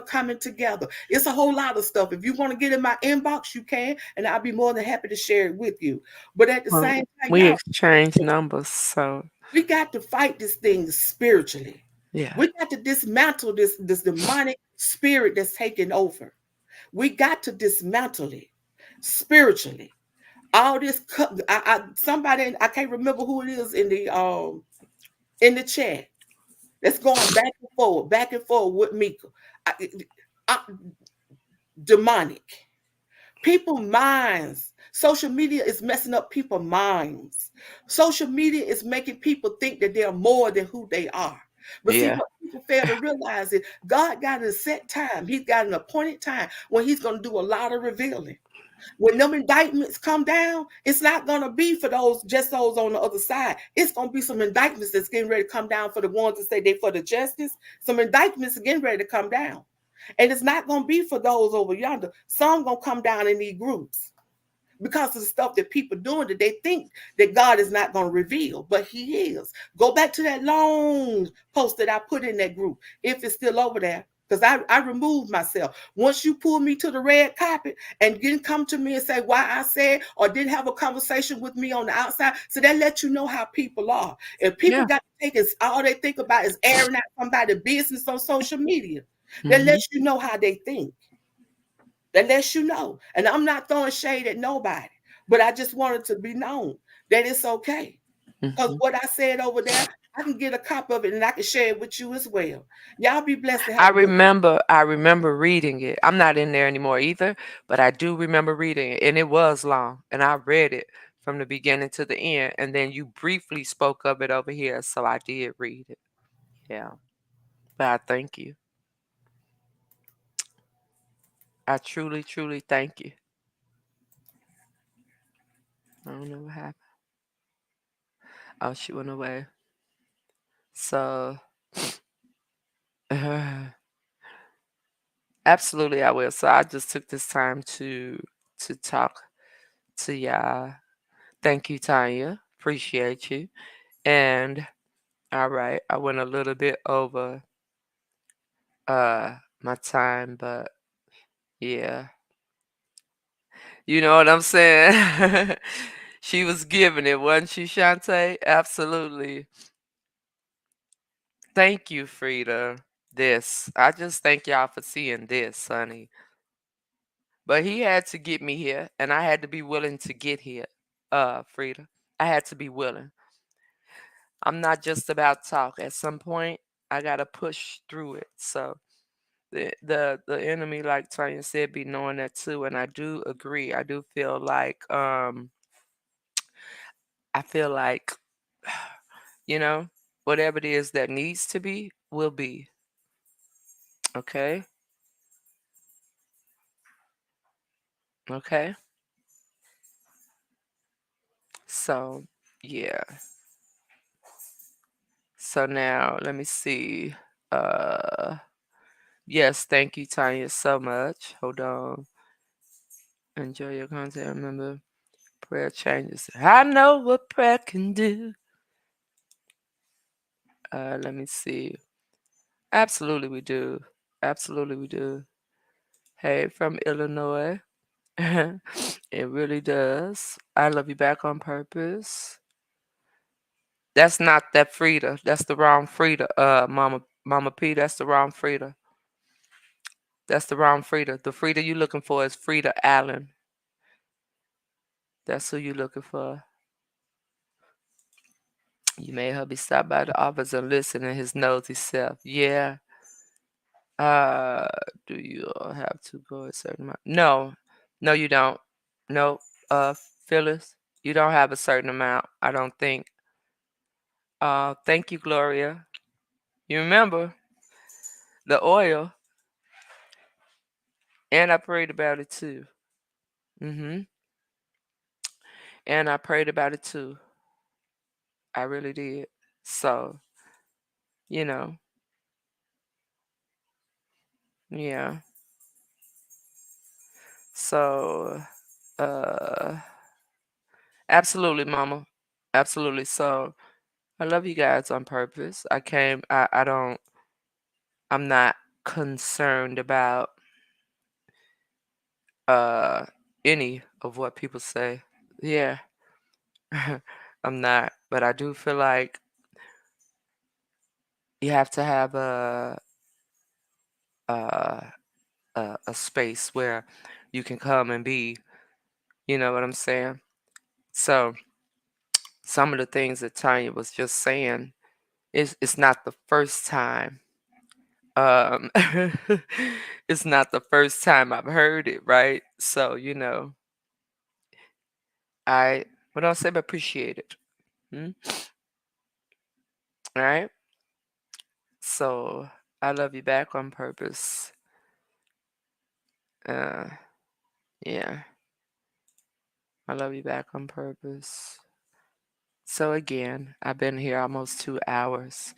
coming together. It's a whole lot of stuff. If you want to get in my inbox, you can, and I'll be more than happy to share it with you. But at the Well, same time, we y'all, exchange numbers, so we got to fight this thing spiritually. yeah. We got to dismantle this demonic spirit that's taking over. We got to dismantle it spiritually. All this, somebody, I can't remember who it is in the chat that's going back and forward with Mika. I, I, demonic. People minds. Social media is messing up people's minds. Social media is making people think that they're more than who they are. But see, Yeah. what people fail to realize is God got a set time. He's got an appointed time when He's going to do a lot of revealing. When them indictments come down, it's not going to be for those on the other side. It's going to be some indictments that's getting ready to come down for the ones that say they for the justice. Some indictments are getting ready to come down. And it's not going to be for those over yonder. Some going to come down in these groups because of the stuff that people doing that they think that God is not going to reveal, but He is. Go back to that long post that I put in that group, if it's still over there. because I removed myself. Once you pull me to the red carpet and didn't come to me and say why I said or didn't have a conversation with me on the outside, so that lets you know how people are. If people Yeah. got to think it's all they think about is airing out somebody's business on social media, that Mhm. lets you know how they think. That lets you know. And I'm not throwing shade at nobody, but I just wanted to be known that it's okay. Because Mhm. what I said over there, I can get a copy of it and I can share it with you as well. Y'all be blessed to have a good I remember reading it. I'm not in there anymore either, but I do remember reading it, and it was long, and I read it from the beginning to the end, and then you briefly spoke of it over here, so I did read it. Yeah. But I thank you. I truly, truly thank you. I don't know what happened. Oh, she went away. So, absolutely, I will. So I just took this time to talk to y'all. Thank you, Tanya. Appreciate you. And all right, I went a little bit over my time, but yeah. You know what I'm saying? She was giving it, wasn't she, Shantae? Absolutely. Thank you, Frida. This. I just thank y'all for seeing this, honey. But he had to get me here, and I had to be willing to get here, Frida. I had to be willing. I'm not just about talk. At some point, I gotta push through it. So the enemy, like Tanya said, be knowing that too. And I do agree. I do feel like I feel like you know, whatever it is that needs to be will be. Okay? Okay? So yeah. So now let me see. Uh yes, thank you, Tanya, so much. Hold on. Enjoy your content. Remember, prayer changes. I know what prayer can do. Let me see. Absolutely we do. Absolutely we do. Hey, from Illinois. It really does. I love you back on purpose. That's not that Frida. That's the wrong Frida. Mama P. That's the wrong Frida. That's the wrong Frida. The Frida you looking for is Frida Allen. That's who you looking for. You made hubby stop by the office and listen to his nosy self. Yeah. Uh, do you have to go a certain amount? No, no, you don't. No, uh, Phyllis, you don't have a certain amount. I don't think. Thank you, Gloria. You remember the oil, and I prayed about it too. Mm-hmm. And I prayed about it too. I really did. So, you know, yeah. So, uh, absolutely, Mama. Absolutely. So, I love you guys on purpose. I don't, I'm not concerned about uh any of what people say. Yeah. I'm not, but I do feel like you have to have a a space where you can come and be, you know what I'm saying? So, some of the things that Tanya was just saying is it's not the first time. Um it's not the first time I've heard it, right? So, I what else say but appreciate it. Hmm? All right? So, I love you back on purpose. Uh yeah. I love you back on purpose. So again, I've been here almost 2 hours.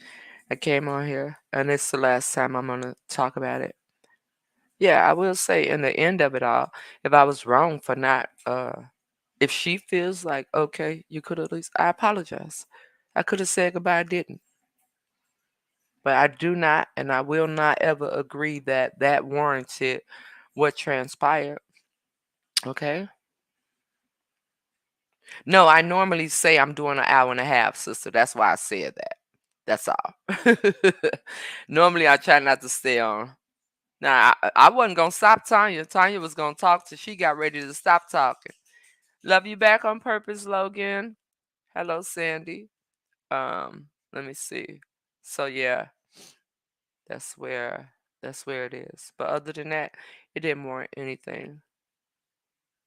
I came on here, and it's the last time I'm gonna talk about it. Yeah, I will say in the end of it all, if I was wrong for not, if she feels like okay, you could at least, I apologize. I could have said goodbye, I didn't. But I do not and I will not ever agree that that warranted what transpired. Okay? No, I normally say I'm doing an hour and a half, sister. That's why I said that. That's all. Normally, I try not to stay on. Now, I wasn't going to stop Tanya. Tanya was going to talk till she got ready to stop talking. Love you back on purpose, Logan. Hello, Sandy. Let me see. So yeah, that's where that's where it is. But other than that, it didn't warrant anything.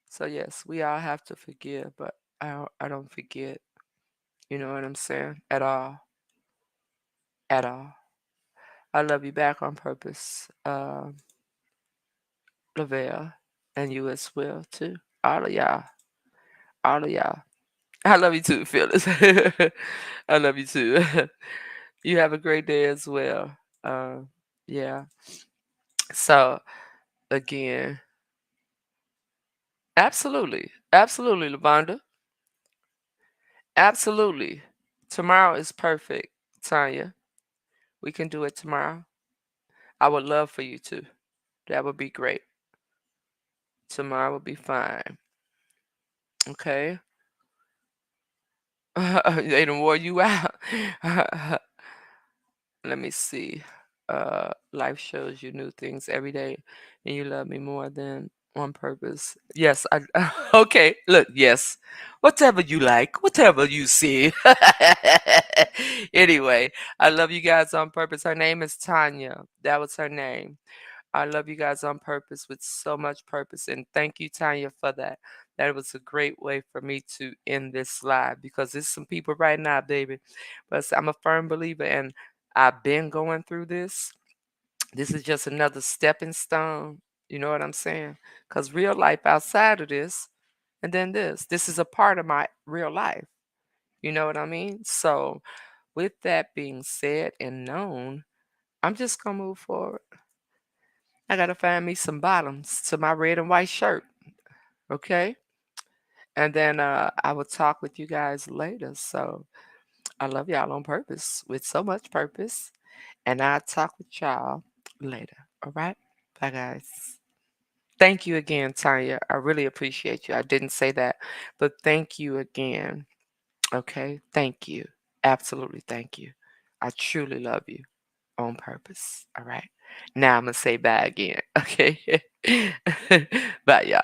So yes, we all have to forgive, but I don't forget. You know what I'm saying? At all. At all. I love you back on purpose, Lavelle, and you as well too. All of y'all. All of y'all. I love you too, Phyllis. I love you too. You have a great day as well. Yeah. So again, absolutely, absolutely, Lavonda, absolutely. Tomorrow is perfect, Tanya. We can do it tomorrow. I would love for you to. That would be great. Tomorrow will be fine. Okay. They done wore you out. Let me see. Life shows you new things every day, and you love me more than on purpose. Yes, I. Okay, look, yes, whatever you like, whatever you see. Anyway, I love you guys on purpose. Her name is Tanya. That was her name. I love you guys on purpose with so much purpose. And thank you, Tanya, for that. That was a great way for me to end this live because there's some people right now, baby. But I'm a firm believer and I've been going through this. This is just another stepping stone. You know what I'm saying? Because real life outside of this, and then this is a part of my real life. You know what I mean? So, with that being said and known, I'm just going to move forward. I gotta find me some bottoms to my red and white shirt. Okay. And then I will talk with you guys later. So I love y'all on purpose with so much purpose. And I'll talk with y'all later. All right. Bye, guys. Thank you again, Tanya. I really appreciate you. I didn't say that, but thank you again. Okay. Thank you. Absolutely. Thank you. I truly love you on purpose. All right. Now I'm going to say bye again. Okay. Bye, y'all.